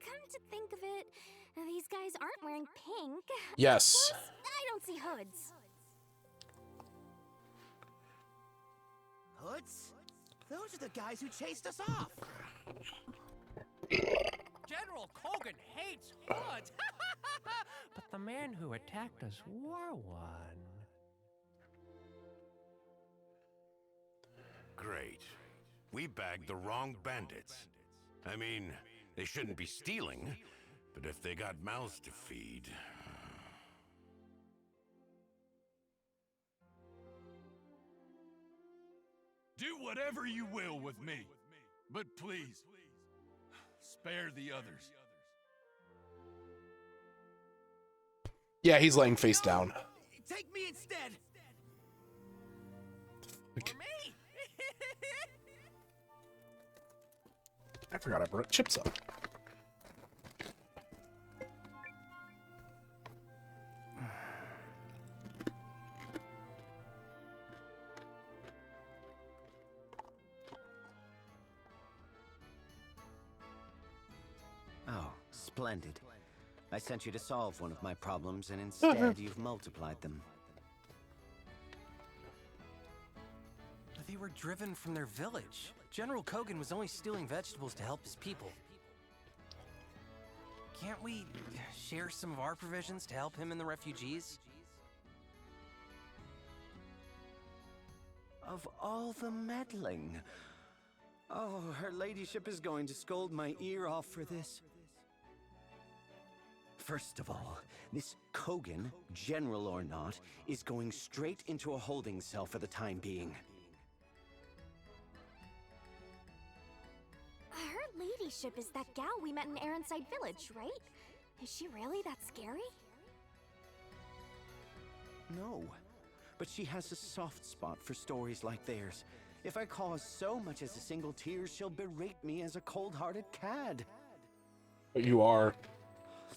Come to think of it, these guys aren't wearing pink. Yes. Plus, I don't see hoods. Hoods? Those are the guys who chased us off. General Kogan hates hoods. But the man who attacked us wore one. Great. We bagged the wrong bandits. I mean, they shouldn't be stealing, but if they got mouths to feed... Do whatever you will with me, but please, spare the others. Yeah, he's laying face down. Take me instead. Or me. I forgot I brought chips up. Oh, splendid. I sent you to solve one of my problems, and instead you've multiplied them. They were driven from their village. General Kogan was only stealing vegetables to help his people. Can't we share some of our provisions to help him and the refugees? Of all the meddling. Oh, her ladyship is going to scold my ear off for this. First of all, this Kogan, general or not, is going straight into a holding cell for the time being. Her ladyship is that gal we met in Aronside Village, right? Is she really that scary? No, but she has a soft spot for stories like theirs. If I cause so much as a single tear, she'll berate me as a cold-hearted cad. But you are.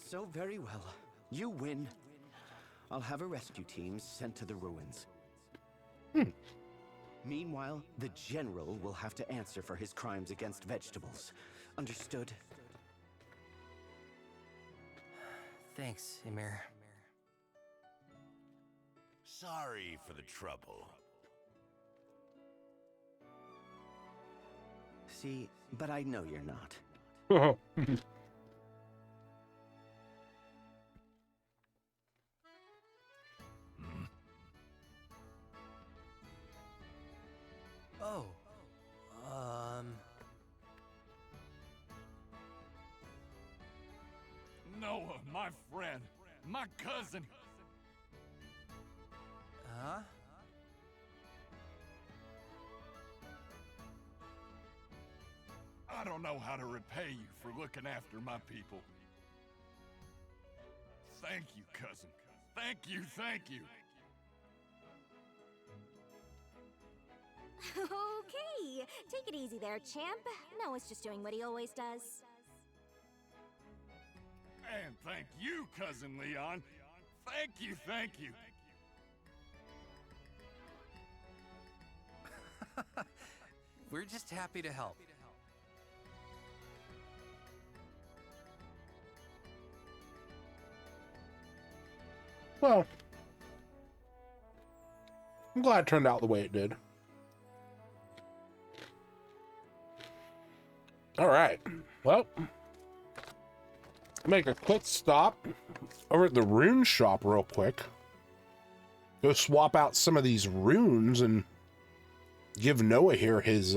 So very well. You win. I'll have a rescue team sent to the ruins. Meanwhile, the general will have to answer for his crimes against vegetables. Understood? Thanks, Emir. Sorry for the trouble. See, but I know you're not. Oh, Noah, my friend, my cousin. Huh? I don't know how to repay you for looking after my people. Thank you, cousin. Thank you, thank you. Okay, take it easy there, champ. Noah's just doing what he always does. And thank you, cousin Leon. Thank you, thank you. We're just happy to help. Well, I'm glad it turned out the way it did. All right. Well, make a quick stop over at the rune shop real quick. Go swap out some of these runes and give Noah here his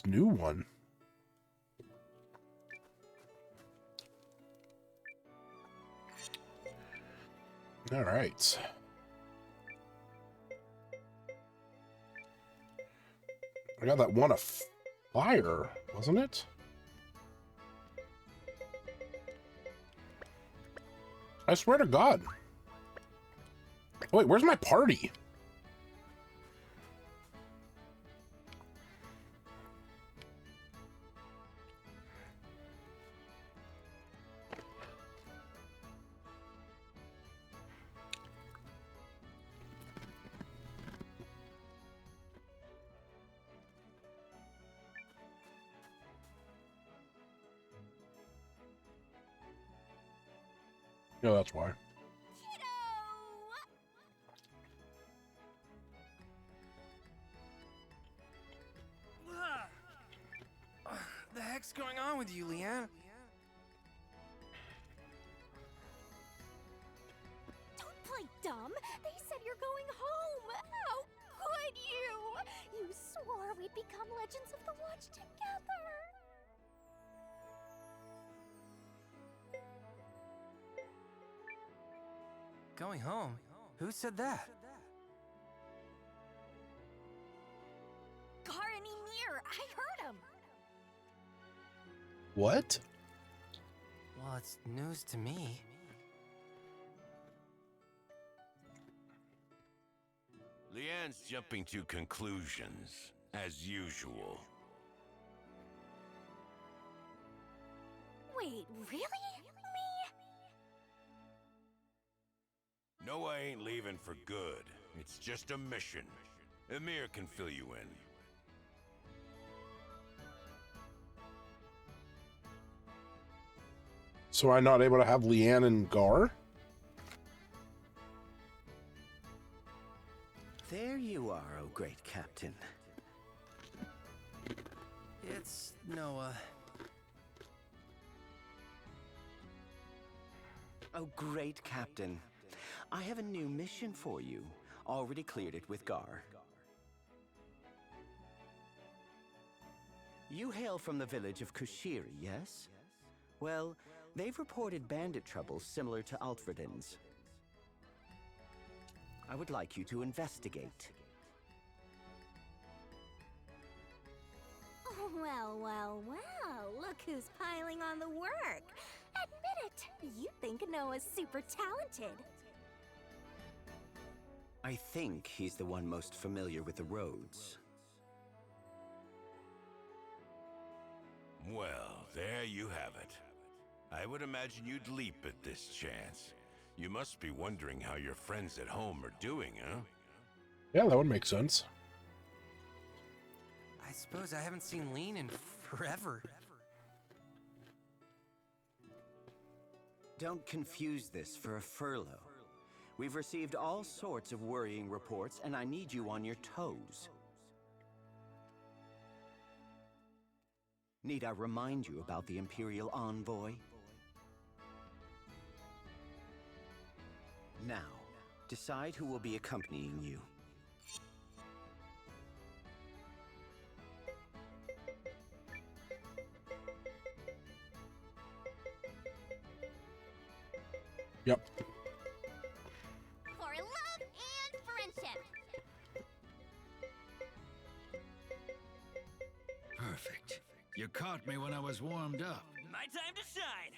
new one. All right. I got that one of fire, wasn't it? I swear to God. Wait, where's my party? No, that's why. The heck's going on with you, Leanne? Don't play dumb. They said you're going home. How could you? You swore we'd become Legends of the Watch together. Going home? Who said that? Gar and Ymir, I heard him. What? Well, it's news to me. Leanne's jumping to conclusions, as usual. Wait, really? Noah ain't leaving for good. It's just a mission. Ymir can fill you in. So I'm not able to have Leanne and Gar? There you are, oh great captain. It's Noah. Oh great captain. I have a new mission for you. Already cleared it with Gar. You hail from the village of Kushiri, yes? Well, they've reported bandit troubles similar to Alfreden's. I would like you to investigate. Oh, well. Look who's piling on the work. Admit it. You think Noah's super talented. I think he's the one most familiar with the roads. Well, there you have it. I would imagine you'd leap at this chance. You must be wondering how your friends at home are doing, huh? Yeah, that would make sense. I suppose I haven't seen Lean in forever. Don't confuse this for a furlough. We've received all sorts of worrying reports, and I need you on your toes. Need I remind you about the Imperial Envoy? Now, decide who will be accompanying you. Yep. For love and friendship. Perfect. You caught me when I was warmed up. My time to shine.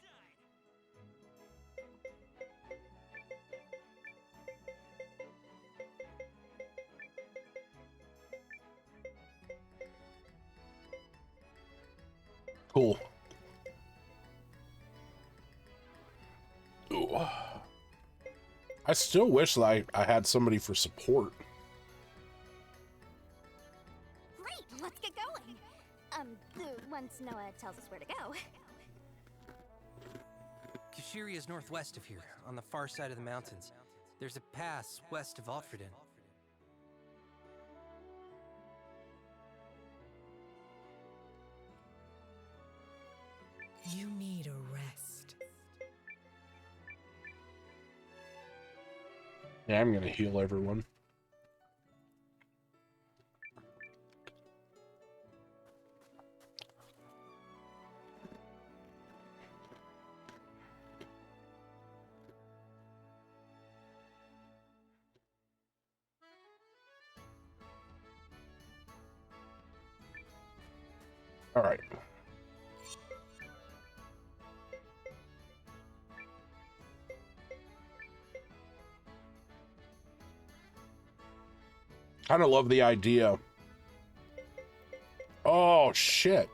Cool. Ooh. I still wish that I had somebody for support. Great, let's get going. Once Noah tells us where to go. Kashiri is northwest of here, on the far side of the mountains. There's a pass west of Otfordin. You need a rest. Yeah, I'm gonna heal everyone. All right. Kind of love the idea. Oh, shit.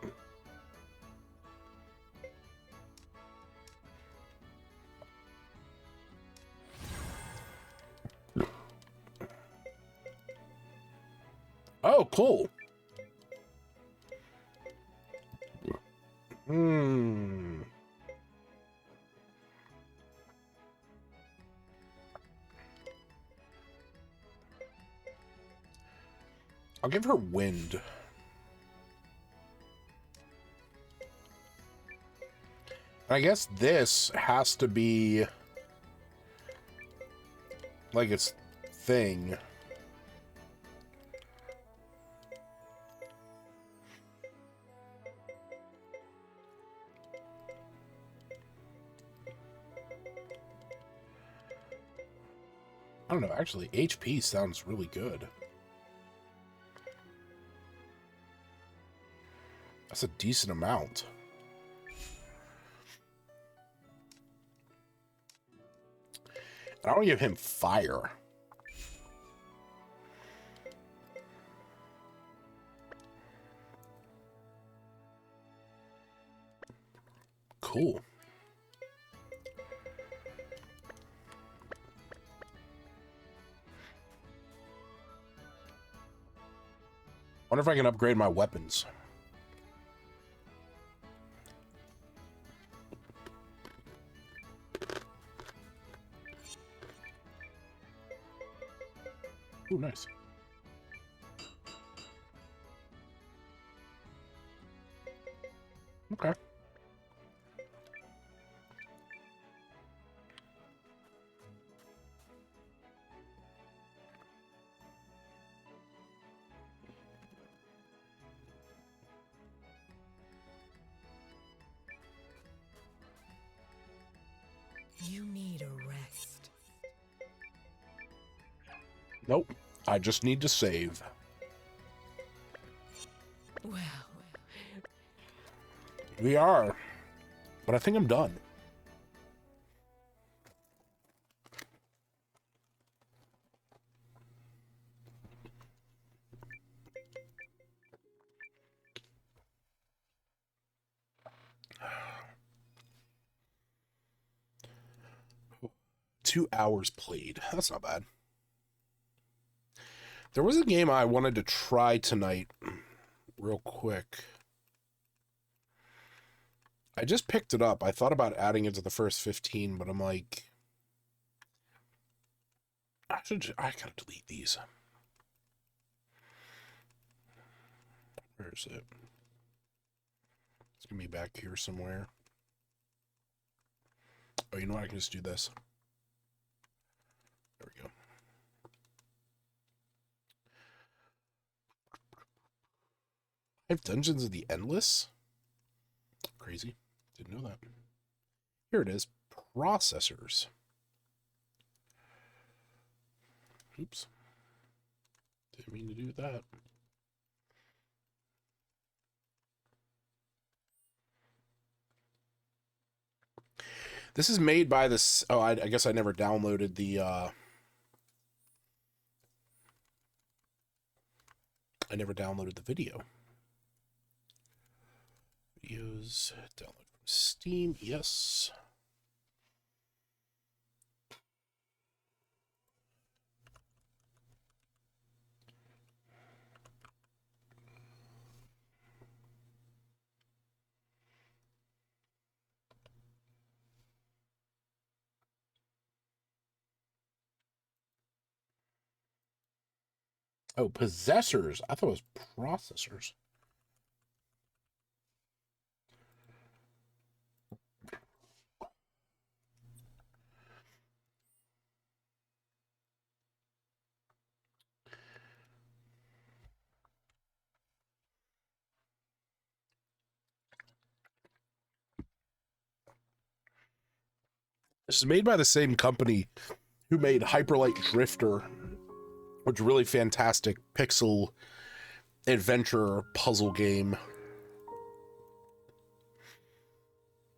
Oh, cool. Hmm. I'll give her wind. I guess this has to be like its thing. I don't know, actually, HP sounds really good. That's a decent amount. I don't give him fire. Cool. Wonder if I can upgrade my weapons. Ooh, nice. Okay. You need a rest. Nope. I just need to save. Well, We are. But I think I'm done. Two hours played. That's not bad. There was a game I wanted to try tonight real quick. I just picked it up. I thought about adding it to the first 15, but I'm like, I gotta delete these. Where is it? It's gonna be back here somewhere. Oh, you know what? I can just do this. There we go. I have Dungeons of the Endless? Crazy. Didn't know that. Here it is. Processors. Oops. Didn't mean to do that. This is made by this... Oh, I guess I never downloaded the... I never downloaded the video. Videos, download from Steam, yes. Oh, possessors. I thought it was processors. This is made by the same company who made Hyperlight Drifter, which is a really fantastic pixel adventure puzzle game.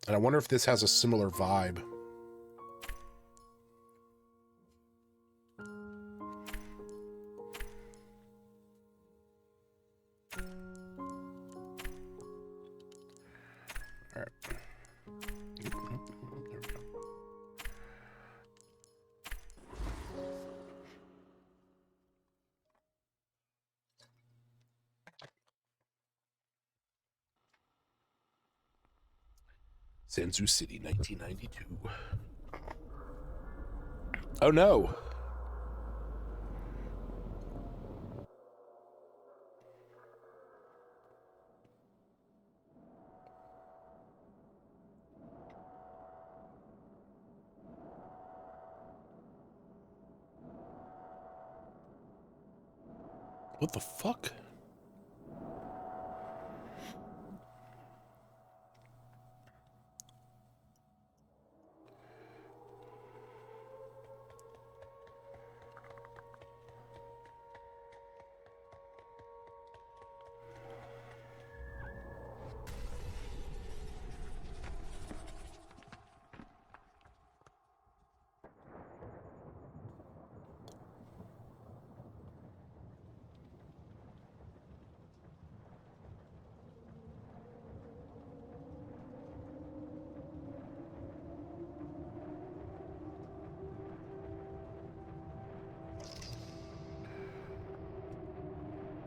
And I wonder if this has a similar vibe. All right. There we go. Sanzu City, 1992. Oh no. What the fuck?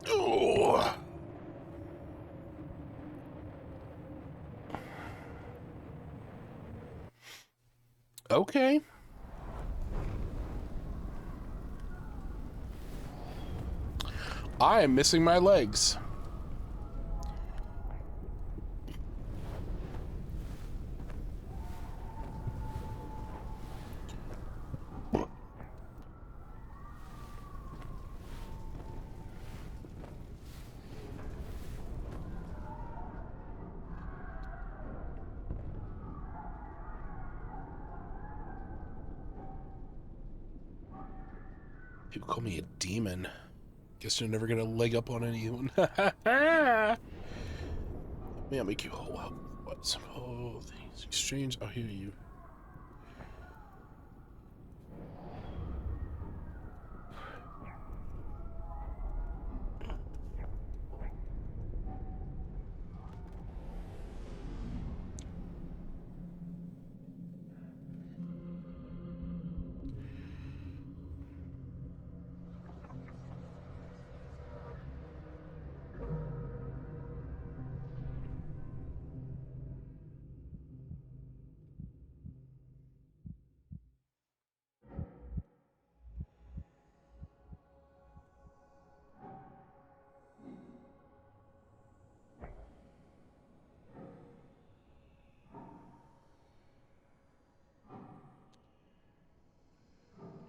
Oh. Okay. I am missing my legs. People call me a demon. Guess you're never gonna leg up on anyone. May I make you whole? What? Oh, things exchange. I'll hear you.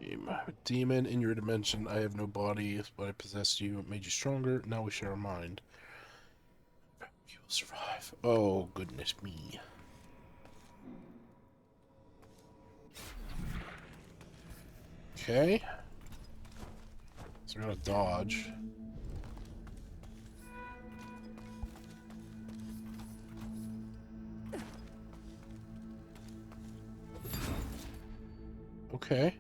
I'm a demon in your dimension. I have no body, but I possessed you. It made you stronger. Now we share a mind. You will survive. Oh, goodness me. Okay. So we're gonna dodge. Okay.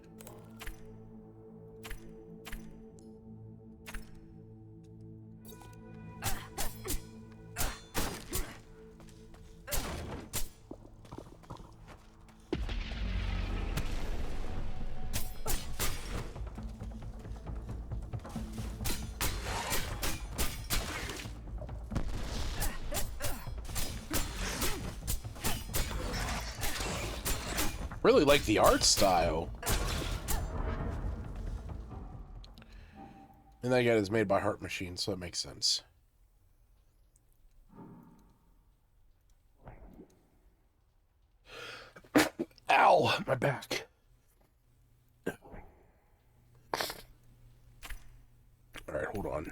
Really like the art style. And that guy is made by Heart Machine, so it makes sense. Ow, my back. All right, hold on.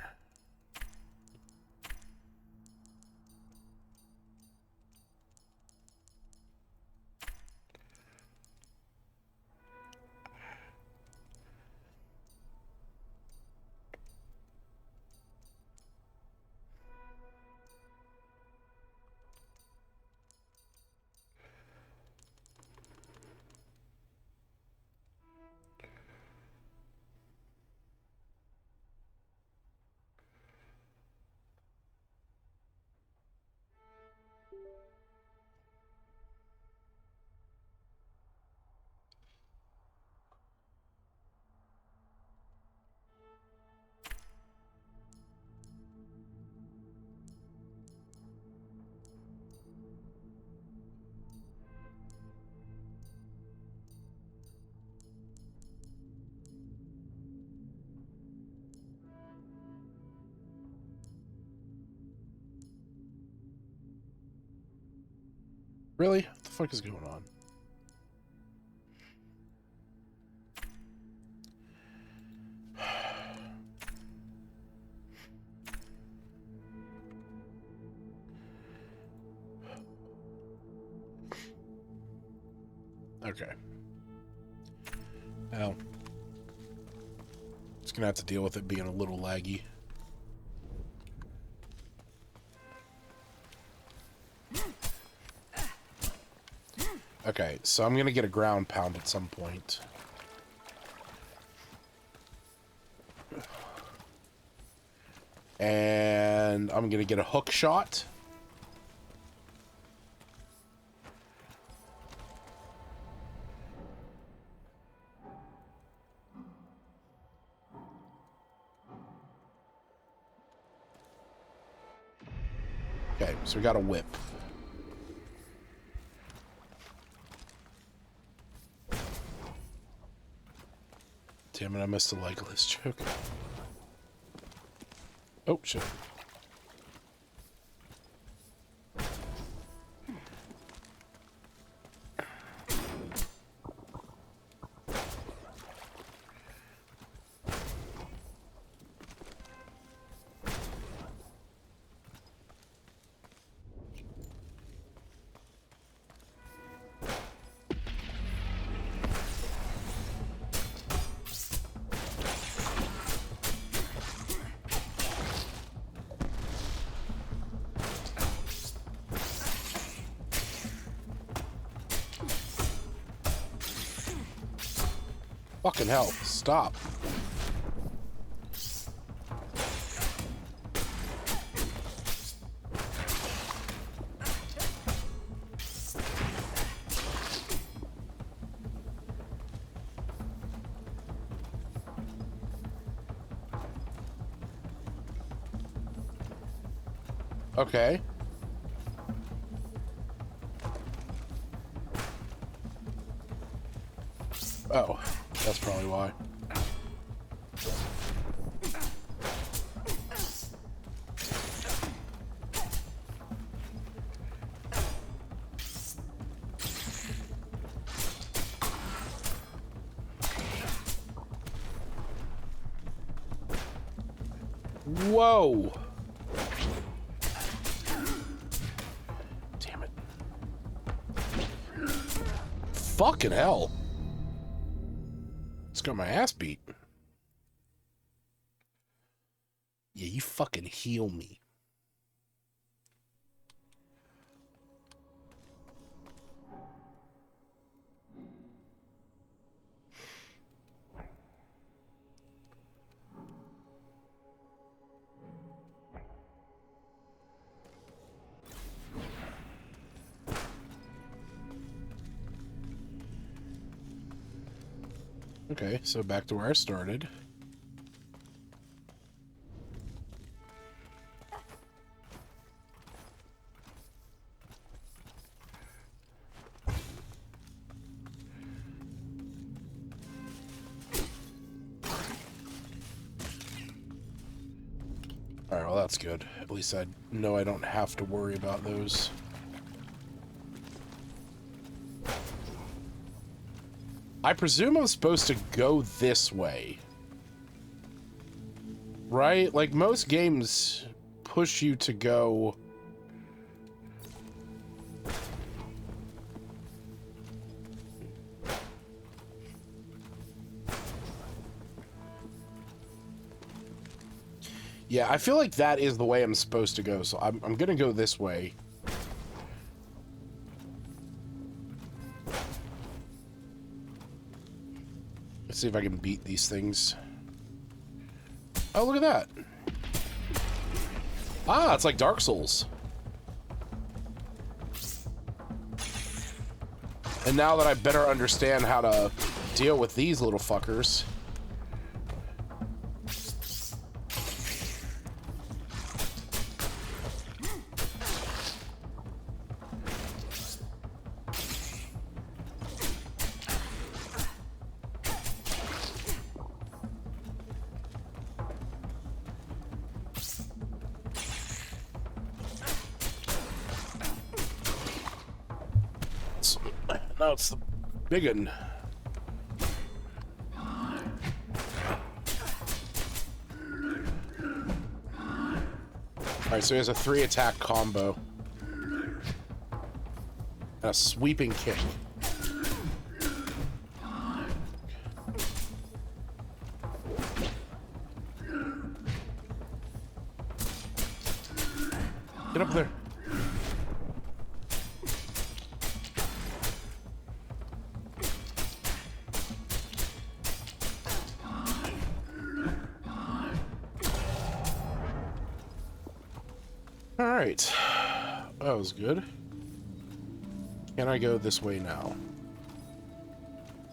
Really? What the fuck is going on? Okay. Well, just gonna have to deal with it being a little laggy. Okay, so I'm gonna get a ground pound at some point. And I'm gonna get a hook shot. Okay, so we got a whip. Damn it, I missed a Legolas joke. Oh, shit. Fucking hell, stop. Okay. Oh, that's probably why. Whoa! Damn it. Fucking hell. Just got my ass beat. Yeah, you fucking heal me. Okay, so back to where I started. Alright, well that's good. At least I know I don't have to worry about those. I presume I'm supposed to go this way. Right? Like, most games push you to go... Yeah, I feel like that is the way I'm supposed to go, so I'm gonna go this way. Let's see if I can beat these things. Oh, look at that. Ah, it's like Dark Souls. And now that I better understand how to deal with these little fuckers... Now it's the big one. Alright, so he has a 3-attack combo. And a sweeping kick. Get up there. Alright. That was good. Can I go this way now?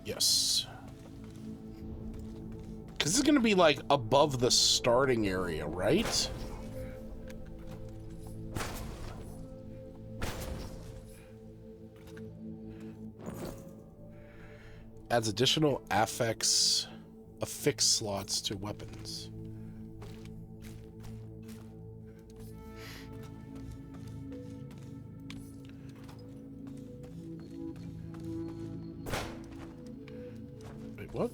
Yes. Because this is going to be, like, above the starting area, right? Adds additional affix slots to weapons. What?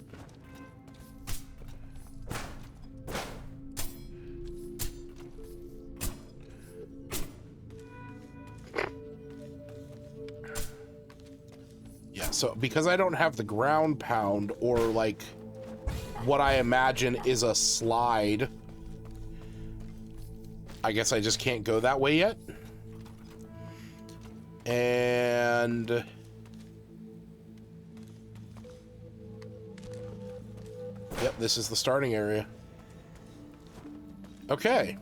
Yeah, so because I don't have the ground pound or like what I imagine is a slide, I guess I just can't go that way yet. And yep, this is the starting area. Okay.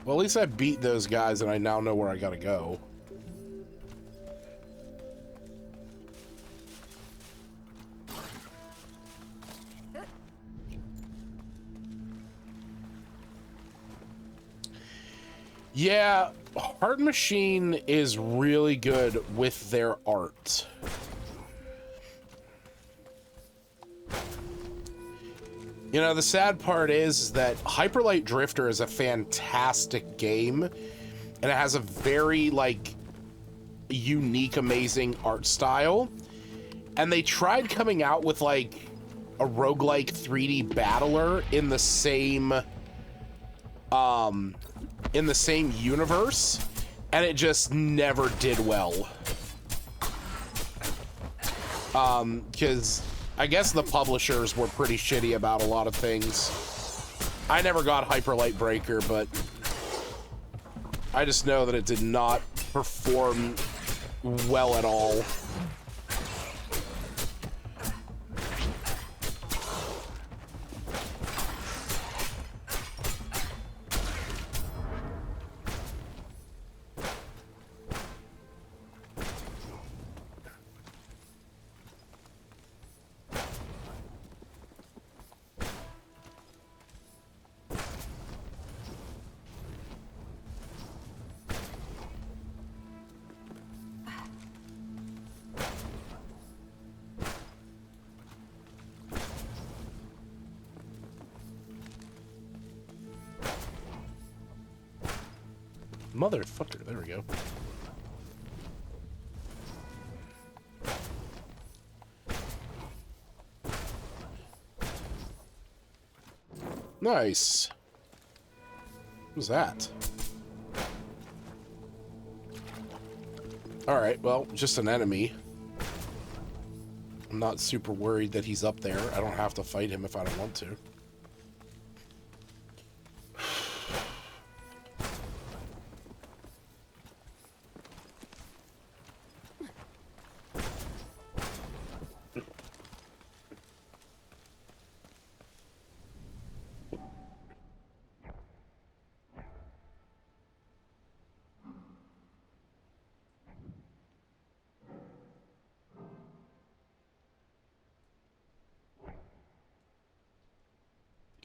Well, at least I beat those guys and I now know where I gotta go. Yeah, Heart Machine is really good with their art. You know, the sad part is that Hyper Light Drifter is a fantastic game, and it has a very, like, unique, amazing art style. And they tried coming out with, like, a roguelike 3D battler in the same, universe, and it just never did well. Because I guess the publishers were pretty shitty about a lot of things. I never got Hyper Light Breaker, but I just know that it did not perform well at all. Motherfucker, there we go. Nice. What was that? Alright, well, just an enemy. I'm not super worried that he's up there. I don't have to fight him if I don't want to.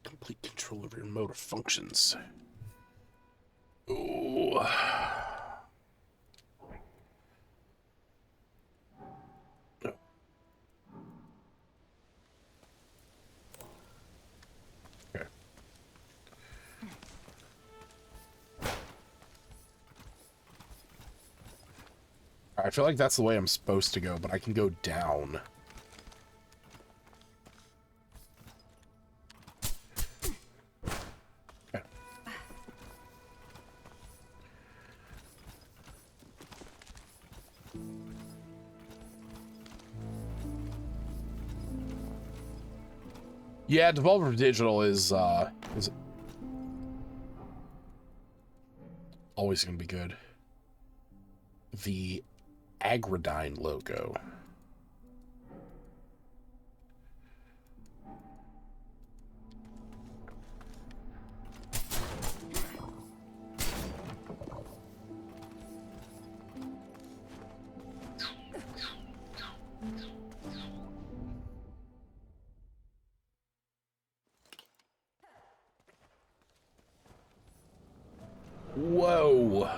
Complete control of your motor functions. Ooh. Okay. I feel like that's the way I'm supposed to go, but I can go down. Yeah, Devolver Digital is always going to be good. The Agridine logo. Whoa.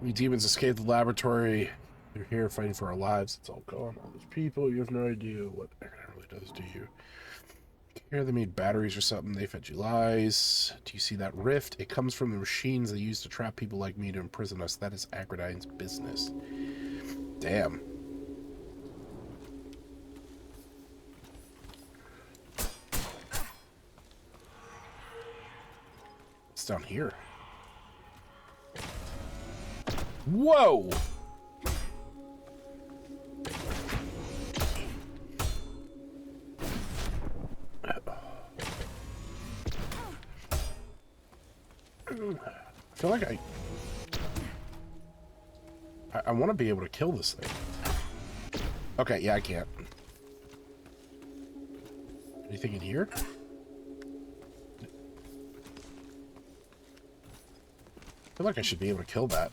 We demons escaped the laboratory. They're here fighting for our lives. It's all gone. All those people, you have no idea what it really does to you. Here they made batteries or something. They fed you lies. Do you see that rift? It comes from the machines they use to trap people like me to imprison us. That is Acridine's business. Damn. What's down here? Whoa! I feel like I want to be able to kill this thing. Okay, yeah, I can't. Anything in here? I feel like I should be able to kill that.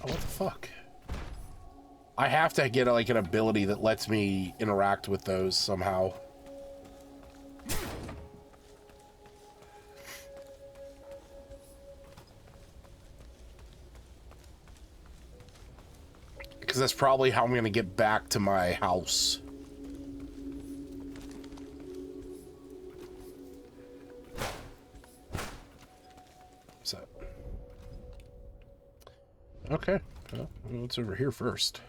Oh, what the fuck? I have to get like an ability that lets me interact with those somehow. Because that's probably how I'm going to get back to my house. What's that? Okay. Well, what's over here first?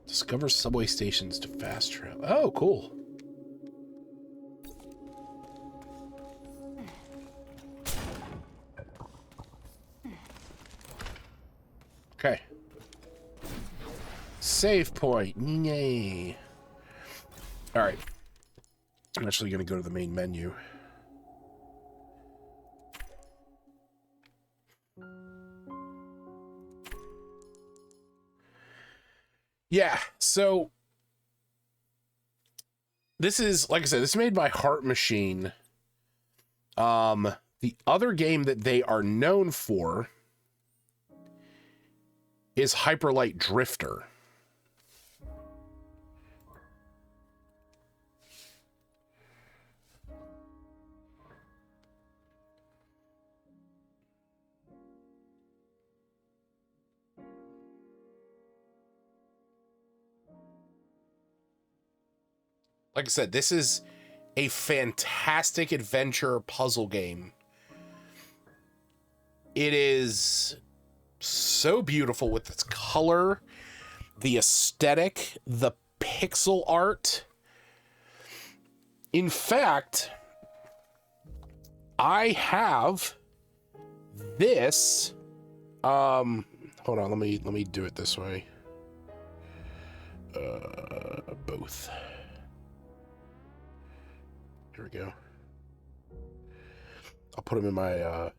Discover subway stations to fast travel. Oh, cool. Okay. Save point. Yay. All right. I'm actually going to go to the main menu. Yeah, so this is, like I said, this made by Heart Machine. The other game that they are known for is Hyperlight Drifter. Like I said, this is a fantastic adventure puzzle game. It is so beautiful with its color, the aesthetic, the pixel art. In fact, I have this. Hold on, let me do it this way. Both. Here we go. I'll put them in my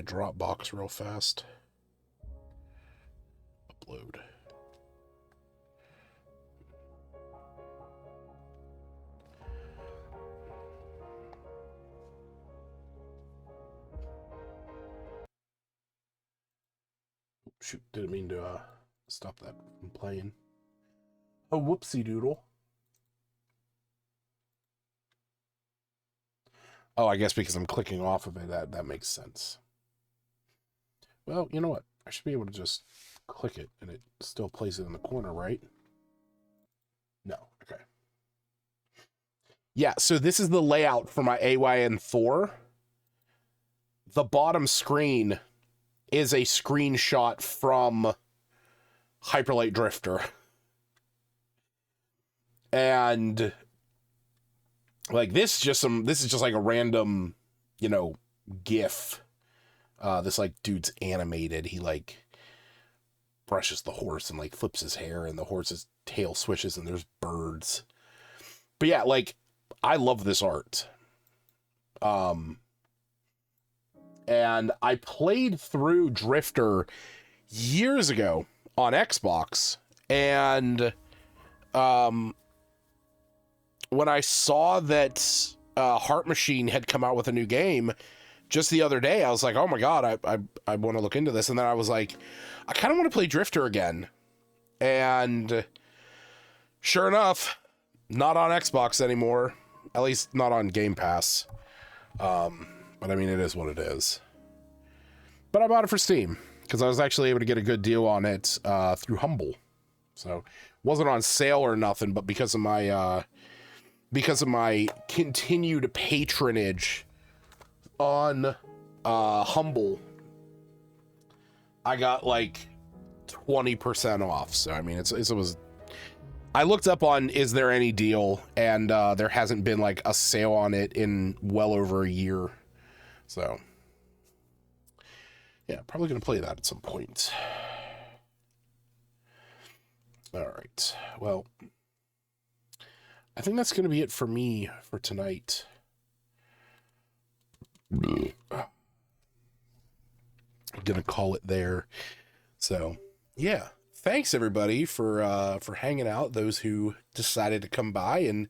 Dropbox real fast. Upload. Shoot, didn't mean to stop that from playing. Oh, whoopsie doodle. Oh, I guess because I'm clicking off of it, that makes sense. Well, you know what? I should be able to just click it and it still plays it in the corner, right? No, okay. Yeah, so this is the layout for my Eiyuden 4. The bottom screen is a screenshot from Hyperlight Drifter. And like this is just like a random, you know, GIF. This like dude's animated. He like brushes the horse and like flips his hair and the horse's tail swishes and there's birds. But yeah, like I love this art. And I played through Drifter years ago on Xbox, and when I saw that Heart Machine had come out with a new game just the other day, I was like, oh my god, I want to look into this. And then I was like, I kind of want to play Drifter again. And sure enough, not on Xbox anymore, at least not on Game Pass. But I mean, it is what it is. But I bought it for Steam because I was actually able to get a good deal on it through Humble. So it wasn't on sale or nothing, but because of my continued patronage on Humble, I got like 20% off. So I mean, it was. I looked up on is there any deal, and there hasn't been like a sale on it in well over a year. So yeah, probably gonna play that at some point. All right, well, I think that's gonna be it for me for tonight. I'm gonna call it there. So yeah, thanks everybody for hanging out. Those who decided to come by and,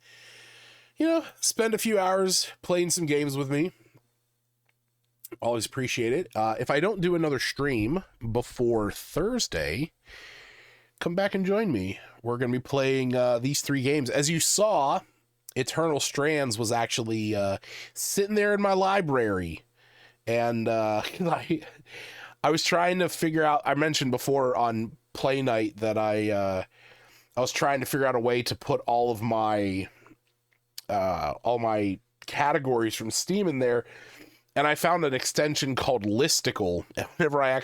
you know, spend a few hours playing some games with me. Always appreciate it. If I don't do another stream before Thursday, come back and join me. We're going to be playing these 3 games. As you saw, Eternal Strands was actually sitting there in my library. And I was trying to figure out, I mentioned before on Play Night that I was trying to figure out a way to put all my categories from Steam in there. And I found an extension called Listicle. And whenever I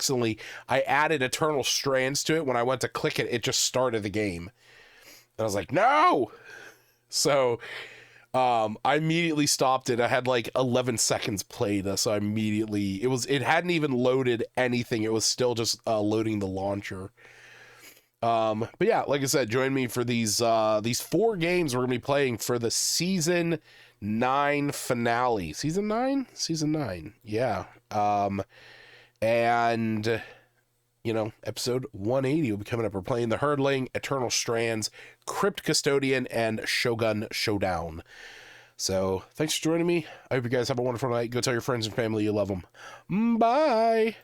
added Eternal Strands to it, when I went to click it, it just started the game. And I was like, no! So I immediately stopped it. I had like 11 seconds played. So I immediately, it hadn't even loaded anything. It was still just loading the launcher. But yeah, like I said, join me for these 4 games we're going to be playing for the Season 9 finale. Season 9, yeah. And you know, episode 180 will be coming up. We're playing The Herdling, Eternal Strands, Crypt Custodian, and Shogun Showdown. So thanks for joining me. I hope you guys have a wonderful night. Go tell your friends and family you love them. Bye.